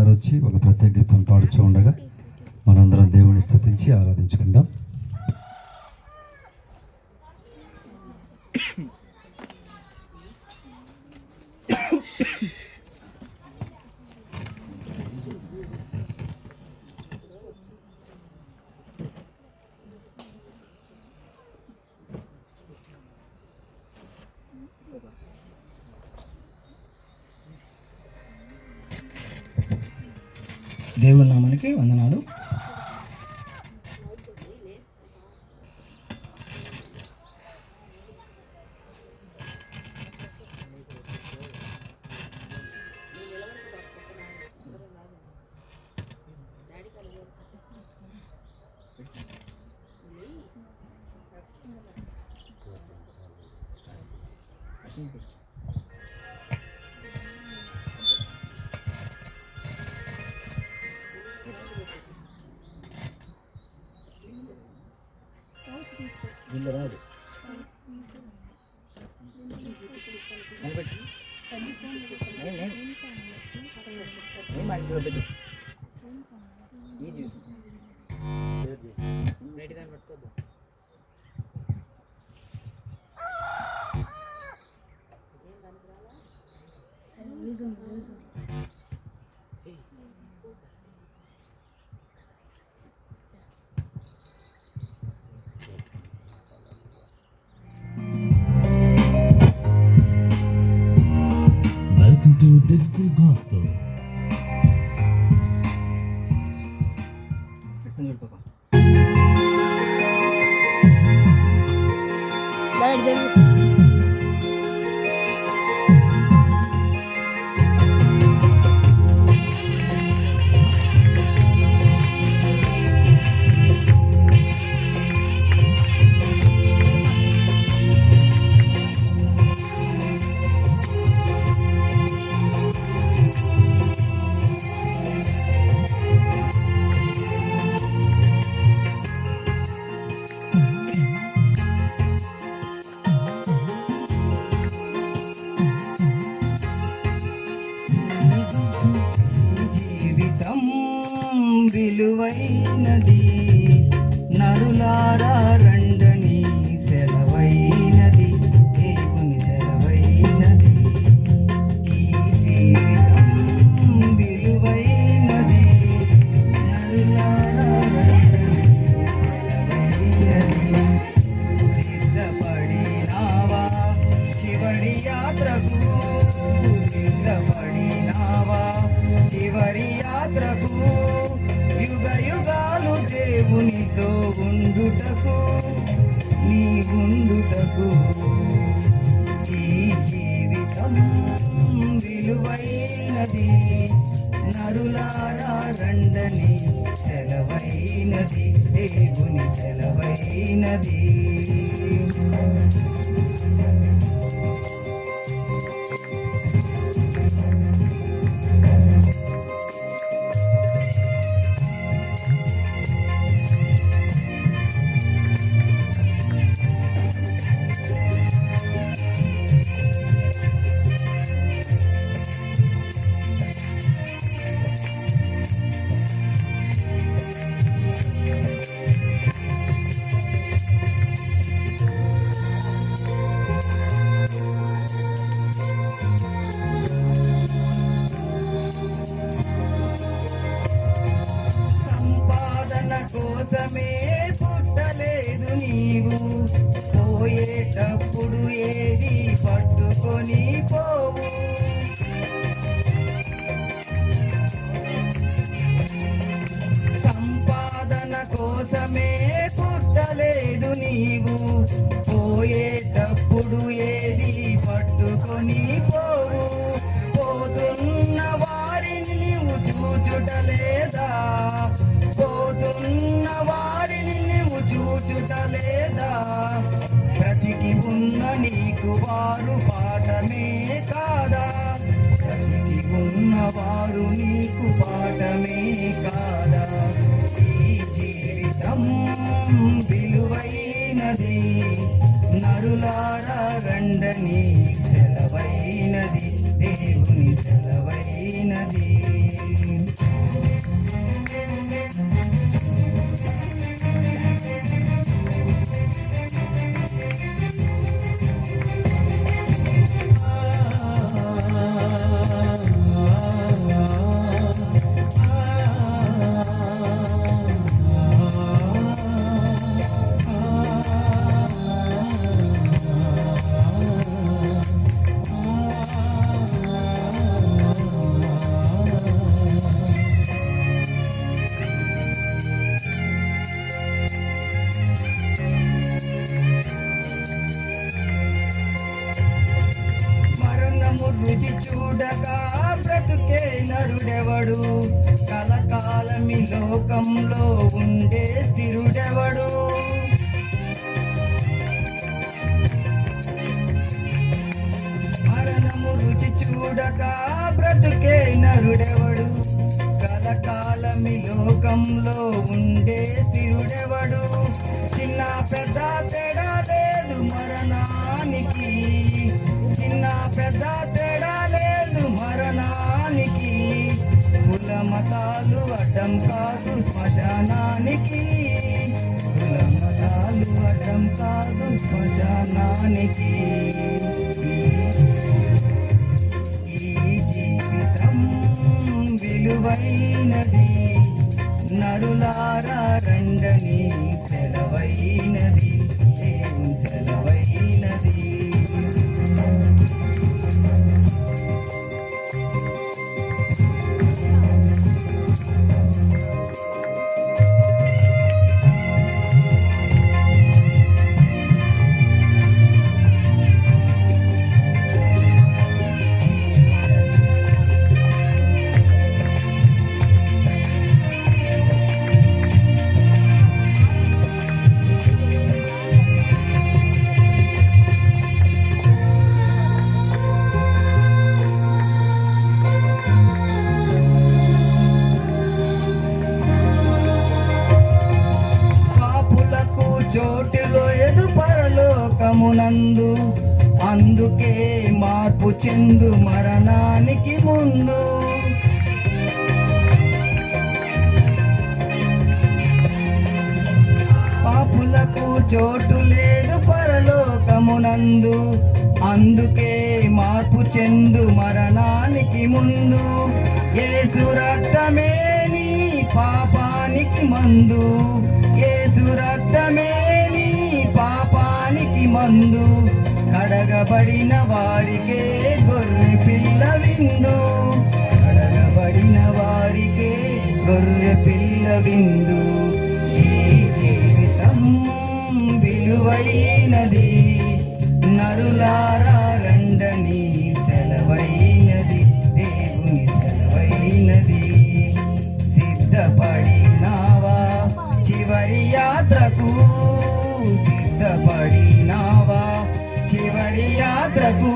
గారు వచ్చి ఒక ప్రత్యేక గీతం పాడుతూ ఉండగా మనందరం దేవుని స్తుతించి ఆరాధించుకుందాం. దేవుని నామానికి వందనాలు. Welcome to Digital Gospel. జీవితం విలువైనది, నరులారా రండని సెలవైనది, దేవుని సెలవైనది. ఈ జీవితం విలువైనది, నరులారా రండని సెలవైనది. సిద్ధపడినావా చివరి యాత్రకు, సిద్ధపడినావా చివరి యాత్రకు, యుగ యుగాలు దేవునితో ఉండుటకు, నీ ఉండుటకు. ఈ జీవితం విలువైనది, నరులారా రండని సెలవైనది, దేవుని సెలవైనది. సంపాదన కోసమే పుట్టలేదు నీవు, పోయేటప్పుడు ఏది పట్టుకొని పోవు. సంపాదన కోసమే పుట్టలేదు నీవు, పోయేటప్పుడు ఏది పట్టుకొని పోవు. పోతున్న వారిని నీవు చూచుటలేదా, పోతున్న వారిని నీవు చూచుటలేదా. బ్రతికి ఉన్న నీకు వారు పాఠమే కాదా, బ్రతికి ఉన్నవారు నీకు పాఠమే కాదా. ఈ జీవితం విలువైనది, నరులారా రండని సెలవైనది, దేవుని సెలవైనది. రుచి చూడక బ్రతుకే నరుడెవడు, కలకాలమి లోకంలో ఉండే స్థిరుడెవడు. మరణము రుచి చూడక బ్రతుకే నరుడెవడు, కలకాలమి లోకంలో ఉండే స్థిరుడెవడు. చిన్న పెద్ద తేడా లేదు మరణానికి, చిన్న పెద్ద తేడా లేదు మరణానికి. కుల మతాలు అడ్డం కాదు శ్మశానానికి, కుల మతాలు అడ్డం కాదు శ్మశానానికి. ఈ జీవితం విలువైనది, నరులారా రండని సెలవైనది, సెలవైనది. చోటులో ఎదు పరలోకమునందు, అందుకే మార్పు చెందు మరణానికి ముందు. పాపులకు చోటు లేదు పరలోకమునందు, అందుకే మార్పు చెందు మరణానికి ముందు. యేసు రక్తమే నీ పాపానికి మందు, యేసు రక్తమే నీ పాపానికి మందు. కడగబడిన వారికే గొర్రె పిల్ల విందు, కడగబడిన వారికే గొర్రె పిల్ల విందు. ఈ జీవితం విలువైనది, నరులారా రండని సెలవైనది, దేవుని సెలవైనది. సిద్ధపడినావా చివరి యాత్రకు, సిద్ధపడినావా చివరి యాత్రకు.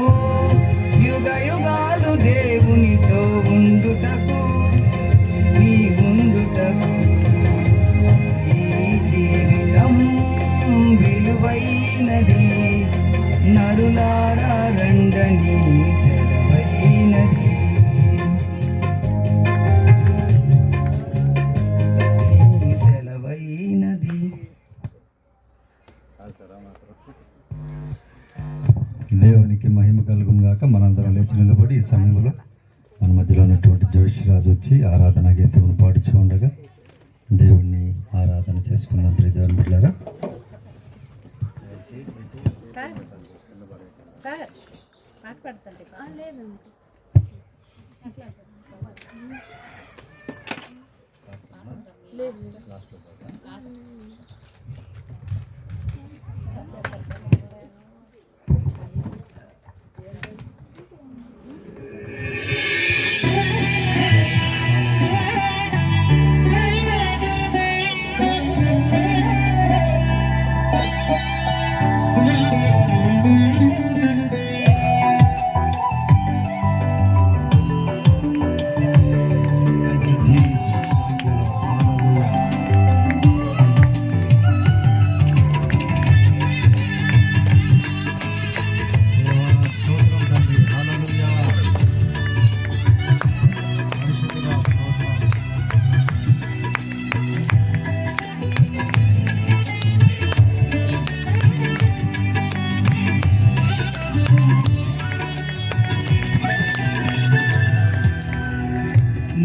యుగ యుగాలు దేవునితో ఉండుటకు, నీ ఉండుటకు. ఈ జీవితం విలువైనది, నరులారా రండని సెలవైనది, సెలవైనది. దేవునికి మహిమ కలుగును గాక. మనందరం లేచి నిలబడి ఈ సమయంలో మన మధ్యలో ఉన్నటువంటి జోషిరాజు వచ్చి ఆరాధన గీతమును పాడుచూ ఉండగా దేవుణ్ణి ఆరాధన చేసుకుందాం. ప్రియ దేవుని బిడ్డలారా,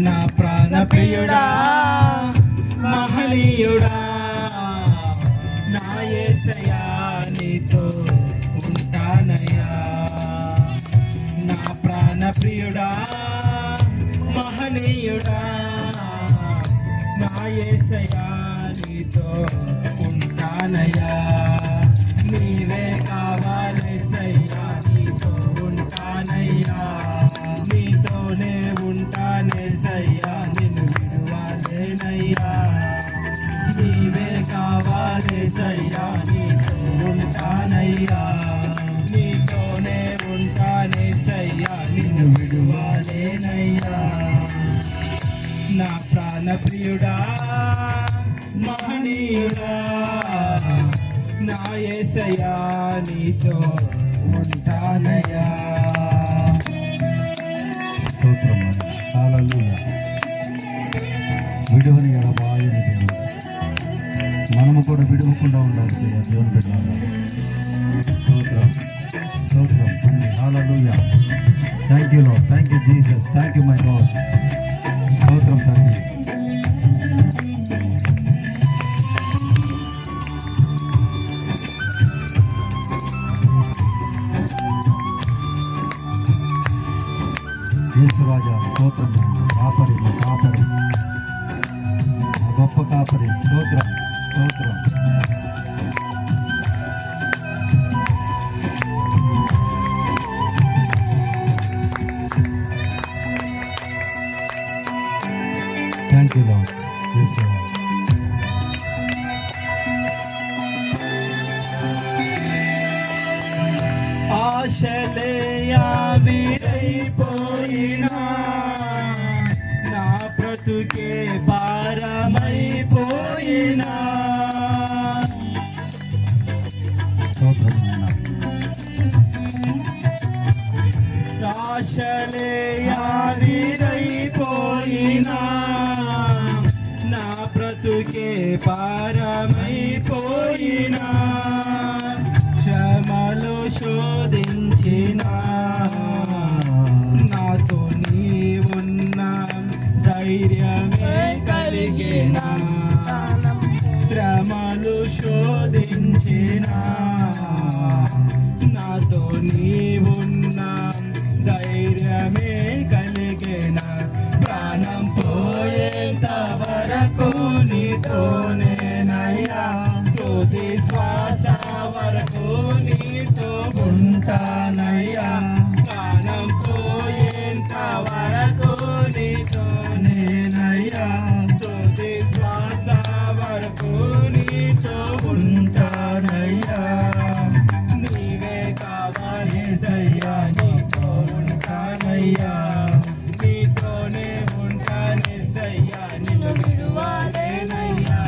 నా ప్రాణ ప్రియుడా మహనీయుడా, నా యేసయ్యా నీతో ఉంటానయ్యా. నా ప్రాణ ప్రియుడా మహనీయుడా, నా యేసయ్యా నీతో ఉంటానయ్యా. నీవే కావాలేసయ్యా నీతో ఉంటానయ్యా. యేసయ్యా నీతో ఉంటానయ్యా, నీతోనే ఉంటానేసయ్యా, నిన్ను విడువలేనయ్యా. నా ప్రాణ ప్రియుడా మహనీయుడా నా యేసయ్యా నీతో ఉంటానయ్యా. స్తోత్రం. హల్లెలూయా. విడువని ఎడబాయని దేవుడు, మనము కూడా విడువకుండా ఉండాలి దేవుని బిడ్డలారా. స్తోత్రం స్తోత్రం. Hallelujah. Thank you Lord, thank you Jesus, thank you my God. స్తోత్రం తండ్రి. యేసురాజా స్తోత్రం. కాపరి మా కాపరి, మా గొప్ప కాపరి. స్తోత్రం స్తోత్రం. Thank you Lord. ఆశలే ఆవిరైపోయినా నా బ్రతుకే భారమైపోయినా, ఆశలే ఆవిరైపోయినా నా బ్రతుకే భారమైపోయినా, శ్రమలు శోధించిన నాతో నీవున్న ధైర్యమే కలిగిన, శ్రమలు శోధించిన నాతో నీవున్న ధైర్యమే కలిగిన, ప్రాణం పోయేంత వరకు నీతోనేనయ్యా, తుది శ్వాస వరకు నీతో ఉంటానయ్యా, ప్రాణం పోయేంత వరకు నీతోనేనయ్యా, తుది శ్వాస వరకు నీతో ఉంటానయ్యా. నీవే కావాలేసయ్యా, నీతో ఉంటానయ్యా, నీతోనే ఉంటానేసయ్యా, నిన్ను విడువలేనయ్యా.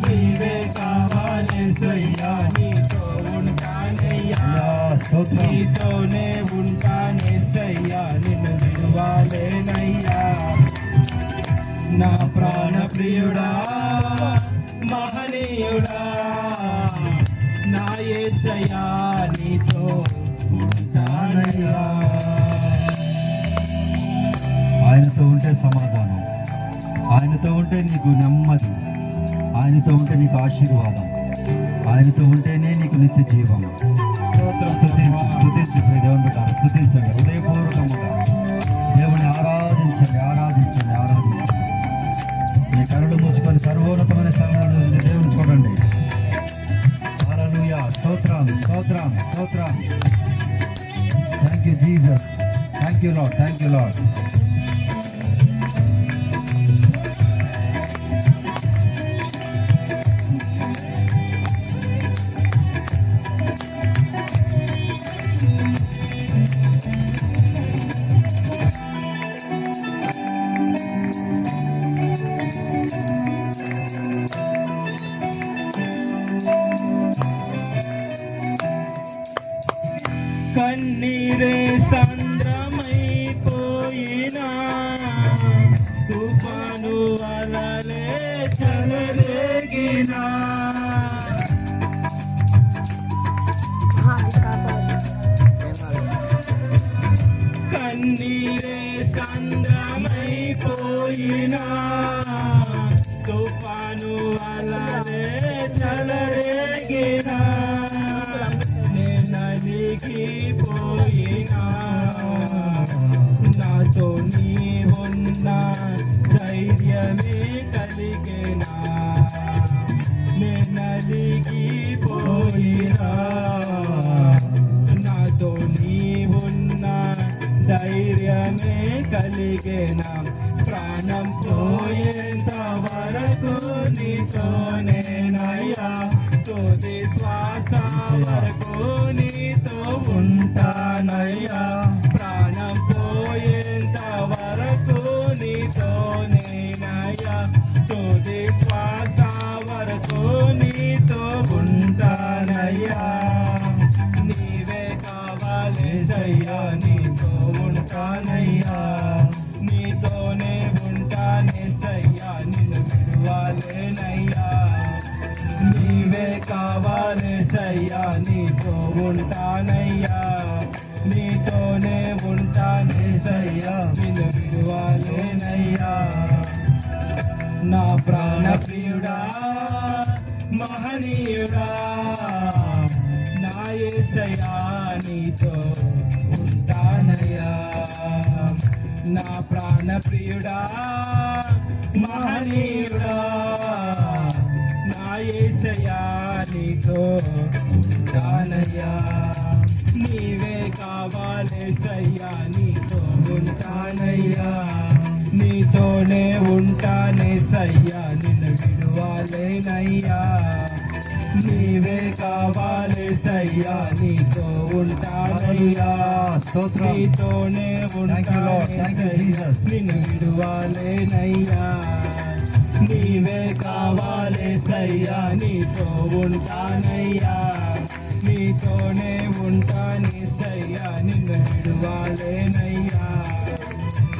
నీవే కావాలేసయ్యా, నీతో ఉంటానయ్యా, నీతోనే ఉంటానేసయ్యా, నిన్ను విడువలేనయ్యా. నా ప్రాణ ప్రియుడా మహనీయుడా నా యేసయ్యా నీతో ఉంటానయ్యా. ఆయనతో ఉంటే సమాధానం, ఆయనతో ఉంటే నీకు నెమ్మది, ఆయనతో ఉంటే నీకు ఆశీర్వాదం, ఆయనతో ఉంటేనే నీకు నిత్య జీవం. స్తుతించు స్తుతించు దేవుని బిడ్డ, స్తుతించండి హృదయపూర్వకముగా దేవుని ఆరాధించండి ఆరాధించండి ఆరాధించండి. మీ కరులు మూసుకొని సర్వోన్నతమైన స్థలంలో దేవుని చూడండి. హల్లెలూయా. స్తోత్రం స్తోత్రం స్తోత్రం. Thank you Jesus, thank you Lord, thank you lord. కన్నీరే సంద్రమైపోయినా తుఫాను అలలే చెలరేగినా, కన్నీరే సంద్రమైపోయినా తుఫాను అలలే చెలరేగినా, నలిగిపోయినా నాతో నీవున్న ధైర్యమే కలిగినా, నలిగిపోయినా నాతో నీవున్న ధైర్యమే కలిగినా, ప్రాణం పోయేంత వరకు నీతోనేనయ్యా తుది శ్వాస వరకు నీతో ఉంటానయ్యా ప్రాణం పోయేంత వరకు నీతోనేనయ్యా తుది శ్వాస వరకు నీతో ఉంటానయ్యా నీవే కావాలేసయ్యా నీతో ఉంటానయ్యా నీతోనే ఉంటానేసయ్యా నిన్ను విడువాలేనయ్యా నీవే కావాలేసయ్యా నీతో ఉంటానయ్యా నీతోనే ఉంటానేసయ్యా నిన్ను విడువాలేనయ్యా నా ప్రాణ ప్రియుడా మహనీయుడా నా యేసయ్యా నీతో ఉంటానయ్యా నా ప్రాణ ప్రియుడా మహనీయుడా నా యేసయ్యా నీతో ఉంటానయ్యా నీవే కావాలేసయ్యా నీతో ఉంటానయ్యా నీతోనే ఉంటానేసయ్యా నిన్ను విడువాలేనయ్యా నీవే కావాలేసయ్యా నీతో ఉంటానయ్యా నీతోనే ఉంటానేసయ్యా నిన్ను విడువాలేనయ్యా నీవే కావాలేసయ్యా నీతో ఉంటానయ్యా నీతోనే ఉంటానేసయ్యా నిన్ను విడువాలేనయ్యా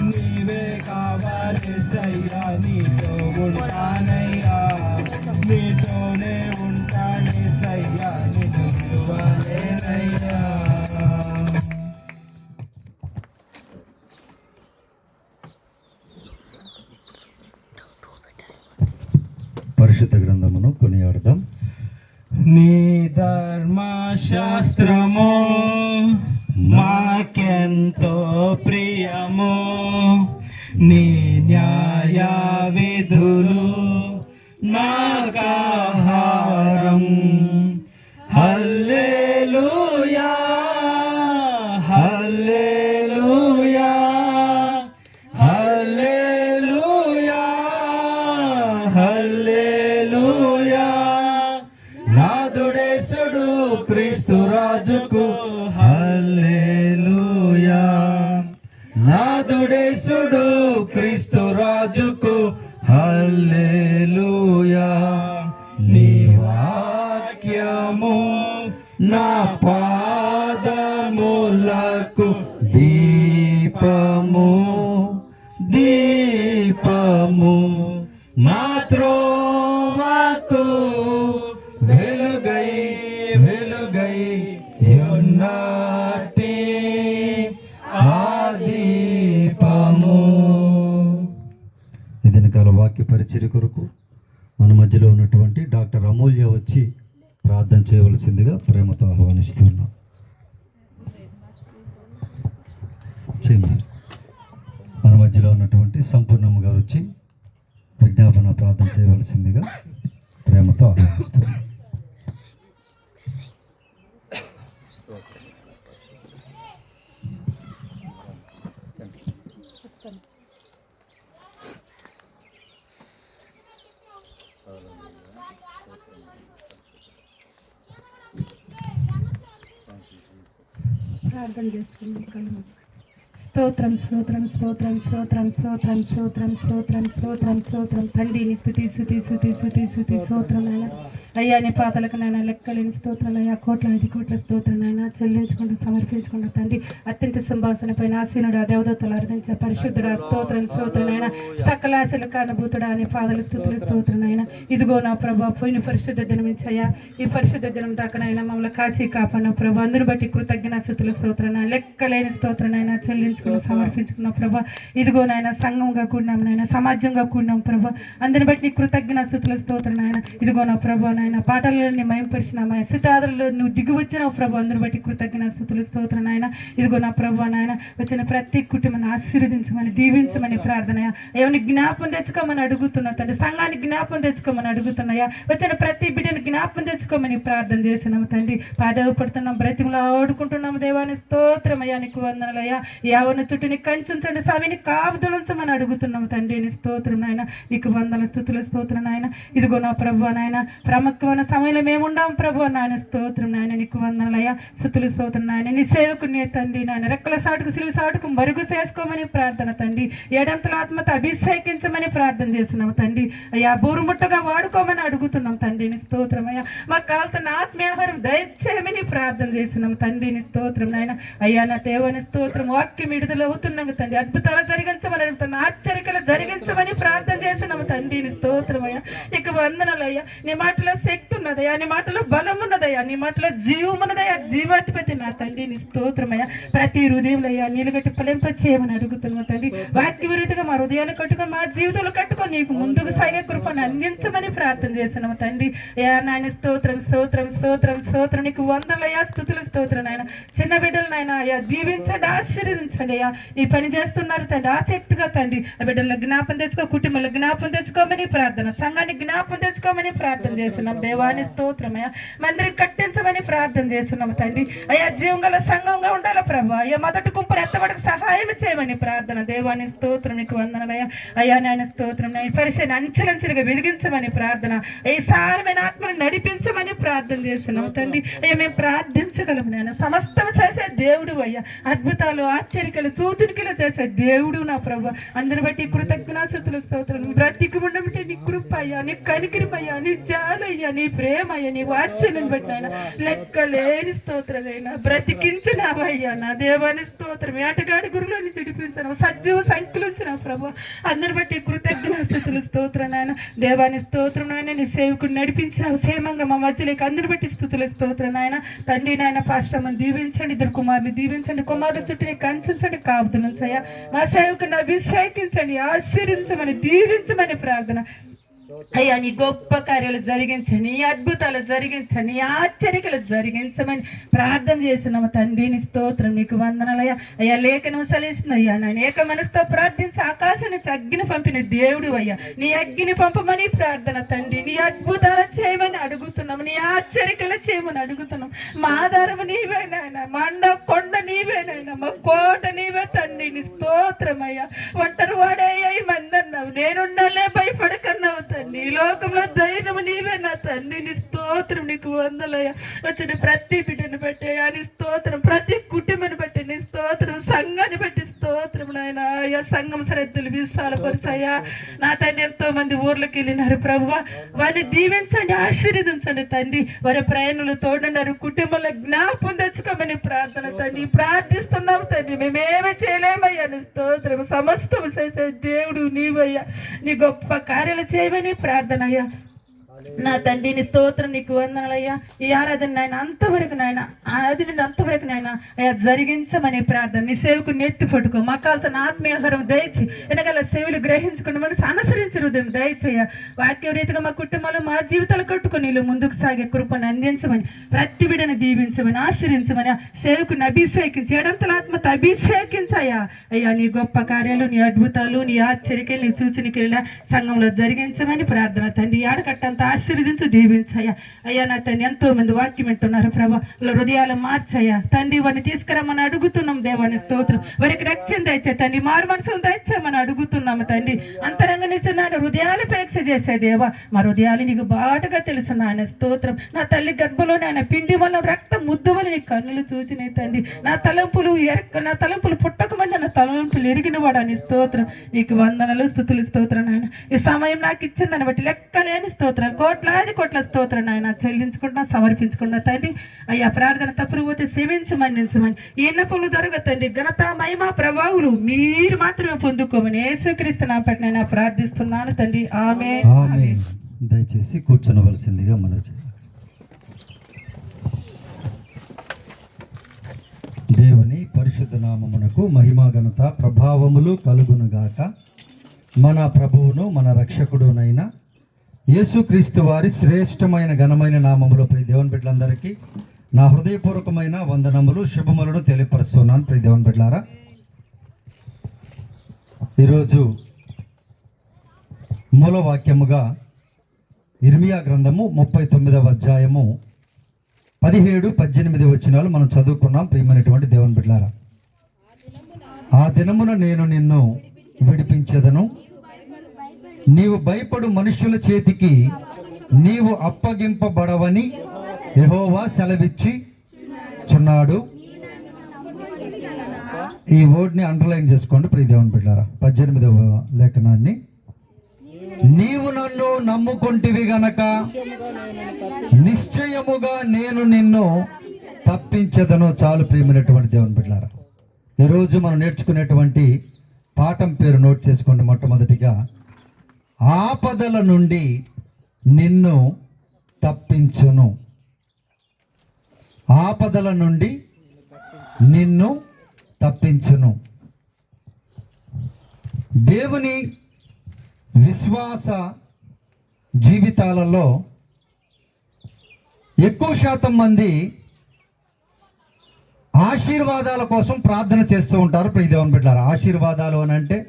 నీవే కావాలేసయ్యా నీతో ఉంటానయ్యా నీతోనే ఉంటానేసయ్యా నిన్ను విడువాలేనయ్యా పరిశుద్ధ గ్రంథమును కొనియాడదాం. నీ ధర్మశాస్త్రము మాకెంతో ప్రియము నీ న్యాయ విధులు నాకాహారం హల్లెలూయా హల్లెలూయా హల్లెలూయా హల్లెలూయా నాదుడేసుడు క్రీస్తు రాజుకు హల్లెలూయా నాదుడేసుడు క్రీస్తు రాజుకు హల్లెలూయా నీ వాక్యము నా పాదములకు దీపము దీపము నా త్రోవకు వెలుగై వెలుగై ఉన్నట్టి ఆ దీపము. ఇది కాల వాక్య పరిచర్య కొరకు మన మధ్యలో ఉన్నటువంటి డాక్టర్ అమూల్య వచ్చి ప్రార్థన చేయవలసిందిగా ప్రేమతో ఆహ్వానిస్తున్నాం. మన మధ్యలో ఉన్నటువంటి సంపూర్ణమ్మ గారు వచ్చి విజ్ఞాపన ప్రార్థన చేయవలసిందిగా ప్రేమతో ఆహ్వానిస్తున్నాం. ప్రార్థన చేసుకుందాం. కళ్ళు మూసుకొని. స్తోత్రం స్తోత్రం స్తోత్రం స్తోత్రం స్తోత్రం స్తోత్రం స్తోత్రం స్తోత్రం స్తోత్రం తండ్రిని స్తుతి స్తుతి స్తుతి స్తుతి స్తుతి స్తోత్రం నాయన. అయ్యా నీ పాతలకు నాయన లెక్కలేని స్తోత్రాలు అయ్యా కోట్లాది కోట్ల స్తోత్రం నాయన చెల్లించుకుంటూ సమర్పించుకుంటూ తండ్రి అత్యంత సంభాషణ పైన ఆసీనుడు ఆ దేవదత్తులు అర్థించే పరిశుద్ధుడు స్తోత్రం స్తోత్రం నాయన సకలాశలు కానభూతుడా అనే పాదల స్థుతులు స్తోత్రం నాయన. ఇదిగో నా ప్రభా పోయిన పరిశుద్ధ దినమించయ్యా ఈ పరిశుద్ధ దినం దాకనైనా మమ్మల్ని కాశీ కాపాడిన ప్రభా అందరిని బట్టి కృతజ్ఞ స్థుతుల స్తోత్రం లెక్కలేని స్తోత్రం నాయన చెల్లించుకుని సమర్పించుకున్న ప్రభా. ఇదిగో నాయన సంఘంగా కూడినాం నాయన సమాజంగా కూడినాం ప్రభా అందరిని బట్టి కృతజ్ఞ స్థుతుల స్తోత్రం నాయన. ఇదిగో నా ప్రభా నాయన పాటలలో నీ మయంపరిచినామయ్యా, సితాదులలో నువ్వు దిగి వచ్చినావు ప్రభు, అందరు బట్టి కృతజ్ఞ స్తుతులు స్తోత్రం నాయన. ఇదిగో నా ప్రభు నాయన వచ్చిన ప్రతి కుటుంబాన్ని ఆశీర్వదించమని దీవించమని ప్రార్థనయా. ఎవరిని జ్ఞాపం తెచ్చుకోమని అడుగుతున్నా తండ్రి, సంఘాన్ని జ్ఞాపం తెచ్చుకోమని అడుగుతున్నాయా. వచ్చిన ప్రతి బిడ్డను జ్ఞాపం తెచ్చుకోమని ప్రార్థన చేస్తున్నాము తండ్రి. పాదవపడుతున్నాం, బ్రతిమలా ఆడుకుంటున్నాము దేవాని స్తోత్రమయ్యా, నీకు వందనలయ్యా. ఎవరిని చుట్టూ నీ కంచుంచండి స్వామిని కాపుదలుంచమని అడుగుతున్నాము తండ్రి. నీ స్తోత్రం నాయన, నీకు వందల స్తుతుల స్తోత్రం నాయన. ఇదిగో నా ప్రభు నాయన ప్రాముఖ్యమైన సమయంలో మేము ఉండాం ప్రభు నాయన, స్తోత్రం నాయన, నీకు వందనలయ్యా. స్తుతుల స్తోత్రం నాయన. నీ సేవకుని తండ్రి నాయన రెక్కల సాటుకు సిలువ సాటుకు మరుగు చేసుకోమని ప్రార్థన తండ్రి. ఏడంతల ఆత్మతో అభిషేకించమని ప్రార్థన చేస్తున్నాము తండ్రి. అయ్యా బోరుముట్టగా వాడుకోమని అడుగుతున్నాం తండ్రి. నీ స్తోత్రం అయ్యా. మాకు కావాల్సిన ఆత్మీయాహారం దయచేయమని ప్రార్థన చేస్తున్నాం తండ్రి. నీ స్తోత్రం నాయన. అయ్యా నా దేవాని స్తోత్రం, వాక్యం విడుదల అవుతున్నాము తండ్రి. అద్భుతాలు జరిగించమని అడుగుతున్నాం, ఆశ్చర్యకలు జరిగించమని ప్రార్థన చేస్తున్నాము తండ్రి. నీ స్తోత్రం అయ్యా, నీకు వందనలయ్యా. నీ మాటలో శక్తి ఉన్నదయ్యా, నీ మాటలో బలం ఉన్నదయ్యా, నీ మాటలో జీవం ఉన్నదయ్యా, జీవాధిపతి నా తండ్రి. నీ స్తోత్రమయ్యా. ప్రతి హృదయంలో అయ్యా నీలుగట్టి ఫలింప చేయమని అడుగుతున్నాం తండ్రి. వాక్య విరుద్ధంగా మా హృదయాలు కట్టుకొని మా జీవితంలో కట్టుకొని నీకు ముందుకు సాగే కృపను అందించమని ప్రార్థన చేస్తున్నాము తండ్రి. అయ్యా నాయన స్తోత్రం స్తోత్రం స్తోత్రం స్తోత్రం, నీకు వందలయ్యా స్తుతుల స్తోత్రం నాయన. చిన్న బిడ్డలు నాయన అయ్యా దీవించండి, ఆశీర్వదించండి అయ్యా. ఈ పని చేస్తున్నారు తండ్రి ఆసక్తిగా తండ్రి. ఆ బిడ్డల్లో జ్ఞాపం తెచ్చుకో, కుటుంబంలో జ్ఞాపం తెచ్చుకోమని ప్రార్థన, సంఘాన్ని జ్ఞాపం తెచ్చుకోమని ప్రార్థన చేస్తున్నాం దేవాని స్తోత్రం అయ్యా. మందిరం కట్టించమని ప్రార్థన చేస్తున్నాము తండ్రి. అయ్యా జీవం గల సంఘంగా ఉండాలి ప్రభు. అయ్యా మొదటి గుంపులు ఎత్తబడకు సహాయం చేయమని ప్రార్థన దేవాని స్తోత్రం, నీకు వందనలయ్యా. అయ్యా నాయన స్తోత్రం, ఈ పరిచయం అంచెలంచెలుగా వెలిగించమని ప్రార్థన, ఈ సారమైన ఆత్మను నడిపించమని ప్రార్థన చేస్తున్నాము తండ్రి. అయ్యా మేము ప్రార్థించగలము నాయన. సమస్తం చేసే దేవుడు అయ్యా, అద్భుతాలు ఆశ్చర్యకలు సూచనలు చేసే దేవుడు నా ప్రభు. అందరి బట్టి కృతజ్ఞతాస్తుతుల స్తోత్రం. బ్రతికి ఉండమంటే నీ కృప అయ్యా, నీ కనికిరిమయ్యా, నీ జాలయ్యా, నీ ప్రేమ అయ్యా, నీ వాత్సల్యం బట్టి ఆయన లెక్కలేని స్తోత్రాలైనా బ్రతికించినావయ్యా నా దేవాని స్తోత్రం. ఆటగాడి గురులోని సిడిపించాను, సజీవ సంఖ్యలుంచిన ప్రభు. అందరి బట్టి కృతజ్ఞతాస్తుతుల స్తోత్రం నాయన. దేవాని స్తోత్రం నాయన. నీ సేవకుని నడిపించినావు క్షేమంగా మా మధ్యలోకి అందరి బట్టి స్తుతుల స్తోత్రం నాయన. తండ్రి నాయన పాస్టర్ని దీవించండి, ఇద్దరు కుమారుని దీవించండి, కుమారుల చుట్టూ నీ కంచుంచండి, కాపుదలుంచయ్యా. మా సేవకుని అభిషేకించండి, ఆశీర్వించమని దీవించమని ప్రార్థన అయ్యా. నీ గొప్ప కార్యాలు జరిగించండి, నీ అద్భుతాలు జరిగించండి, నీ ఆశ్చర్యలు జరిగించమని ప్రార్థన చేస్తున్నాము తండ్రి. నీ స్తోత్రం, నీకు వందనలయ్యా. అయ్యా లేఖనం సలిస్తుంది అయ్యా నాయన. ఏక మనసుతో ప్రార్థించి ఆకాశం నుంచి అగ్ని పంపిన దేవుడు అయ్యా, నీ అగ్ని పంపమని ప్రార్థన తండ్రి. నీ అద్భుతాలు చేయమని అడుగుతున్నాము, నీ ఆశ్చర్యలు చేయమని అడుగుతున్నాం. మా ఆధారము నీవే నాయన, మా కొండ నీవే నాయన, మా కోట నీవే తండ్రి. నీ స్తోత్రం అయ్యా. ఒంటరి వాడే మంది అన్నావు, నేనుండాలే భయపడకన్నావు తండ్రి. ఈ లోకంలో ధైర్యం నీవే నా తండ్రి. నీ స్తోత్రం, నీకు వందలయ్యా. వచ్చిన ప్రతి బిడ్డను బట్టి నీ స్తోత్రం, ప్రతి కుటుంబాన్ని బట్టి నీ స్తోత్రం, సంఘాన్ని బట్టి స్తోత్రం నాయన. అయ్యా సంఘం శ్రద్ధలు విశాలపరుచయ్యా నా తండ్రి. ఎంతో మంది ఊర్లోకి వెళ్ళినారు ప్రభువా, వారిని దీవించండి, ఆశీర్వదించండి తండ్రి. వారి ప్రయాణంలో తోడున్నారు, కుటుంబంలో జ్ఞాపం తెచ్చుకోమని ప్రార్థన తండ్రి. ప్రార్థిస్తున్నాము తండ్రి, మేమేమీ చేయలేమయ్యా. నీ స్తోత్రం, సమస్తం చేసే దేవుడు నీవయ్యా. నీ గొప్ప కార్యాలు చేయమని ప్రార్థన అయ్యా నా తండ్రి. నీ స్తోత్రం, నీకు వందనలయ్యా. ఈ ఆరాధన నాయన అంతవరకు నాయన, ఆది నుండి అంతవరకు నాయన అయ్యా జరిగించమని ప్రార్థన. నీ సేవకుని ఎత్తి పట్టుకో, మాకు కావాల్సిన ఆత్మీయాహారం దయచి వెనకాల సేవలు గ్రహించుకుని మనసు అనుసరించే హృదయం దయచేయ. వాక్య రీతిగా మా కుటుంబాలు మా జీవితాలు కట్టుకుని నీళ్ళు ముందుకు సాగే కృపను అందించమని, ప్రతి బిడ్డను దీవించమని, ఆశ్రయించమని, సేవకుని అభిషేకించి ఎడంతల ఆత్మతో అభిషేకించయ్యా. అయ్యా నీ గొప్ప కార్యాలు, నీ అద్భుతాలు, నీ ఆశ్చర్యలు, నీ సూచనకి సంఘంలో జరిగించమని ప్రార్థన తండ్రి. ఆడకట్టంతా ఆశీర్వదించు, దీవించయ్యా. అయ్యా నా తండ్రి ఎంతో మంది వాక్యం వింటున్నారు ప్రభా, హృదయాలు మార్చయ్యా తండ్రి. వారిని తీసుకురమ్మని అడుగుతున్నాం దేవాని స్తోత్రం. వారికి రక్షణ దయచే తండ్రి, మారు మనసులు దయచేయమని అడుగుతున్నాము తండ్రి. అంతరంగ నిచ్చున్నాను హృదయాలు పరీక్ష చేసే దేవా, మా హృదయాలు నీకు బాటుగా తెలుసు నాయన స్తోత్రం. నా తల్లి గర్భంలో నాయన పిండి వల్ల రక్తం ముద్దువని నీ కన్నులు చూసినాయి తండ్రి. నా తలంపులు పుట్టకమంటే నా తలంపులు ఎరిగిన వాడని స్తోత్రం. నీకు వందనలు స్తుతులు స్తోత్రం నాయన. ఈ సమయం నాకు ఇచ్చిందని బట్టి లెక్కలేని స్తోత్రం, కోట్ల స్తోత్రం నాయన చెల్లించుకుంటున్నా, సమర్పించుకున్నా తండ్రి. అయ్యా ప్రార్థన తప్పులు పోతే సేవించమని ఈ ఎన్నపలు దొరక తండ్రి. ఘనత మహిమ ప్రభావులు మీరు మాత్రమే పొందుకోమని యేసుక్రీస్తు నామమున నేను ప్రార్థిస్తున్నాను తండ్రి. ఆమేన్. ఆమేన్. దయచేసి కూర్చోవలసిందిగా మనవి. దేవుని పరిశుద్ధ నామమునకు మహిమా ఘనత ప్రభావములు కలుగునుగాక. మన ప్రభువును మన రక్షకుడునైన యేసుక్రీస్తు వారి శ్రేష్టమైన ఘనమైన నామములో ప్రియ దేవుని బిడ్డలందరికీ నా హృదయపూర్వకమైన వందనములు శుభములను తెలియపరుస్తున్నాను. ప్రియ దేవుని బిడ్డలారా, ఈరోజు మూలవాక్యముగా ఇర్మియా గ్రంథము 39వ అధ్యాయము 17-18 వచనాలు మనం చదువుకున్నాం. ప్రియమైనటువంటి దేవుని బిడ్డలారా, ఆ దినమున నేను నిన్ను విడిపించెదను, నీవు భయపడు మనుష్యుల చేతికి నీవు అప్పగింపబడవని యెహోవా సెలవిచ్చి చున్నాడు. ఈ వర్డ్ని అండర్లైన్ చేసుకోండి ప్రియ దేవుని బిడ్డలారా. 18వ లేఖనాన్ని, నీవు నన్ను నమ్ముకొంటివి గనక నిశ్చయముగా నేను నిన్ను తప్పించదను. చాలు ప్రియమైనటువంటి దేవుని బిడ్డలారా, ఈరోజు మనం నేర్చుకునేటువంటి పాఠం పేరు నోట్ చేసుకోండి. మొట్టమొదటిగా, ఆపదల నుండి నిన్ను తప్పించును. ఆపదల నుండి నిన్ను తప్పించును. దేవుని విశ్వాస జీవితాలలో ఎక్కువ శాతం మంది ఆశీర్వాదాల కోసం ప్రార్థన చేస్తూ ఉంటారు. ప్రియ దేవుని బిడ్డలారా, ఆశీర్వాదాలు అని అంటే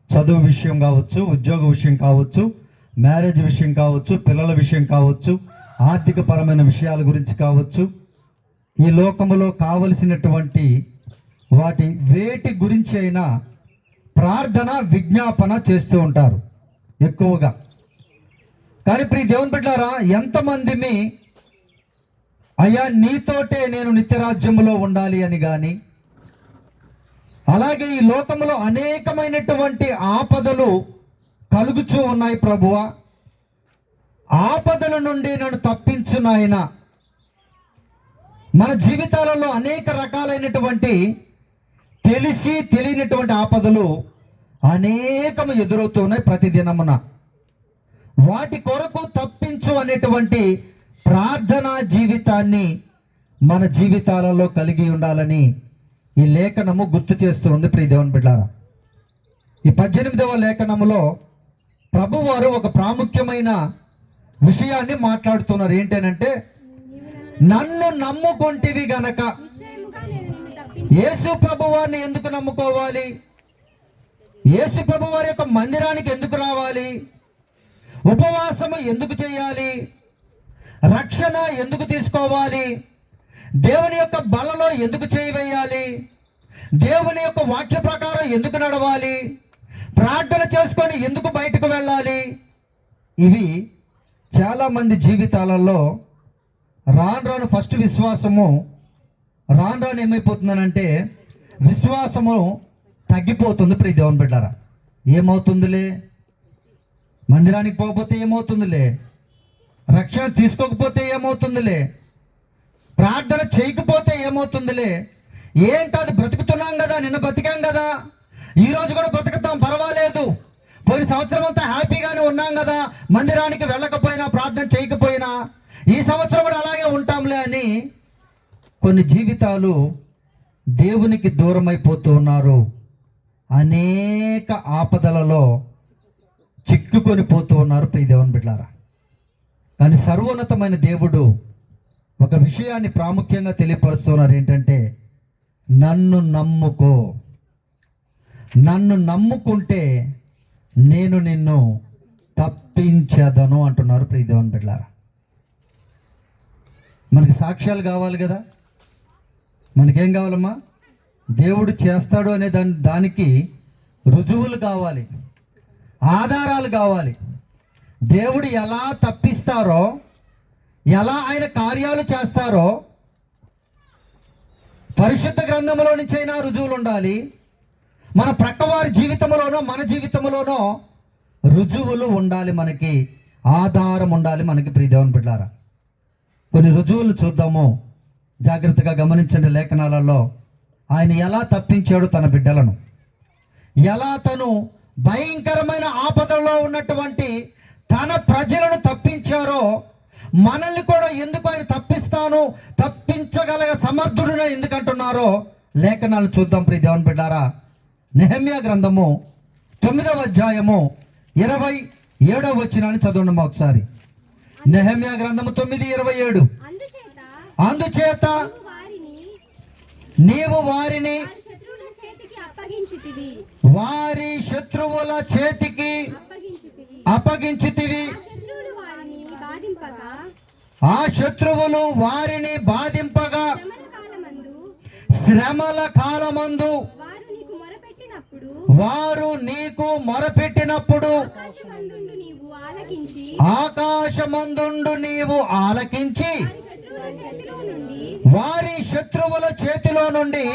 చదువు విషయం కావచ్చు, ఉద్యోగ విషయం కావచ్చు, మ్యారేజ్ విషయం కావచ్చు, పిల్లల విషయం కావచ్చు, ఆర్థిక పరమైన విషయాల గురించి కావచ్చు, ఈ లోకములో కావలసినటువంటి వేటి గురించి అయినా ప్రార్థన విజ్ఞాపన చేస్తూ ఉంటారు ఎక్కువగా. కానీ ప్రియ దేవుని బిడ్డలారా, ఎంతమంది అయ్యా నీతోటే నేను నిత్యరాజ్యములో ఉండాలి అని కానీ, అలాగే ఈ లోకంలో అనేకమైనటువంటి ఆపదలు కలుగుచూ ఉన్నాయి ప్రభువా, ఆపదల నుండి నన్ను తప్పించు నాయనా. మన జీవితాలలో అనేక రకాలైనటువంటి తెలిసి తెలియనటువంటి ఆపదలు అనేకము ఎదురవుతూ ఉన్నాయి ప్రతిదినమున. వాటి కొరకు తప్పించు అనేటువంటి ప్రార్థనా జీవితాన్ని మన జీవితాలలో కలిగి ఉండాలని ఈ లేఖనము గుర్తు చేస్తూ ఉంది ప్రియ దేవుని బిడ్డలారా. ఈ 18వ లేఖనములో ప్రభువారు ఒక ప్రాముఖ్యమైన విషయాన్ని మాట్లాడుతున్నారు. ఏంటనంటే, నన్ను నమ్ముకొంటివి గనక. యేసు ప్రభువారిని ఎందుకు నమ్ముకోవాలి? యేసు ప్రభువారి యొక్క మందిరానికి ఎందుకు రావాలి? ఉపవాసము ఎందుకు చేయాలి? రక్షణ ఎందుకు తీసుకోవాలి? దేవుని యొక్క బలలో ఎందుకు చేయవేయాలి? దేవుని యొక్క వాక్య ప్రకారం ఎందుకు నడవాలి? ప్రార్థన చేసుకొని ఎందుకు బయటకు వెళ్ళాలి? ఇవి చాలామంది జీవితాలలో రాను ఫస్ట్ విశ్వాసము రాను ఏమైపోతుందనంటే, విశ్వాసము తగ్గిపోతుంది ప్రియ దేవుని బిడ్డలారా. ఏమవుతుందిలే, మందిరానికి పోకపోతే ఏమవుతుందిలే, రక్షణ తీసుకోకపోతే ఏమవుతుందిలే, ప్రార్థన చేయకపోతే ఏమవుతుందిలే, ఏం కాదు బ్రతుకుతున్నాం కదా, నిన్న బ్రతికాం కదా, ఈరోజు కూడా బ్రతుకుతాం పర్వాలేదు, పోయిన సంవత్సరం అంతా హ్యాపీగానే ఉన్నాం కదా, మందిరానికి వెళ్ళకపోయినా ప్రార్థన చేయకపోయినా ఈ సంవత్సరం కూడా అలాగే ఉంటాంలే అని కొన్ని జీవితాలు దేవునికి దూరం అయిపోతూ ఉన్నారు. అనేక ఆపదలలో చిక్కుకొని పోతూ ఉన్నారు ప్రియ దేవుని బిడ్డలారా. కానీ సర్వోన్నతమైన దేవుడు ఒక విషయాన్ని ప్రాముఖ్యంగా తెలియపరుస్తున్నారు. ఏంటంటే, నన్ను నమ్ముకో, నన్ను నమ్ముకుంటే నేను నిన్ను తప్పించేదను అంటున్నారు ప్రియ దేవుని బిడ్డలారా. మనకి సాక్ష్యాలు కావాలి కదా, మనకేం కావాలమ్మా? దేవుడు చేస్తాడు అనే దానికి రుజువులు కావాలి, ఆధారాలు కావాలి. దేవుడు ఎలా తప్పిస్తారో, ఎలా ఆయన కార్యాలు చేస్తారో పరిశుద్ధ గ్రంథంలో నుంచి అయినా రుజువులు ఉండాలి. మన ప్రక్కవారి జీవితంలోనో మన జీవితంలోనో రుజువులు ఉండాలి, మనకి ఆధారం ఉండాలి మనకి ప్రియ దేవుని బిడ్డలారా. కొన్ని రుజువులు చూద్దాము, జాగ్రత్తగా గమనించండి. లేఖనాలలో ఆయన ఎలా తప్పించాడు తన బిడ్డలను, ఎలా తను భయంకరమైన ఆపదల్లో ఉన్నటువంటి తన ప్రజలను తప్పించారో, మనల్ని కూడా ఎందుకు ఆయన తప్పించగల సమర్థుడుని ఎందుకంటున్నారో లేఖనాలు చూద్దాం ప్రియ దేవుని బిడ్డారా. నెహెమ్యా గ్రంథము 9వ అధ్యాయము 7వ వచనాన్ని చదవండి ఒకసారి. నెహెమ్యా గ్రంథము 9:27. అందుచేత నీవు వారిని వారి శత్రువుల చేతికి అప్పగించితివి. ఆ శత్రువులు వారిని బాధింపగా శ్రమల కాలమందు వారు నీకు మొరపెట్టినప్పుడు ఆకాశమందుండు నీవు ఆలకించి వారి శత్రువుల చేతిలో నుండి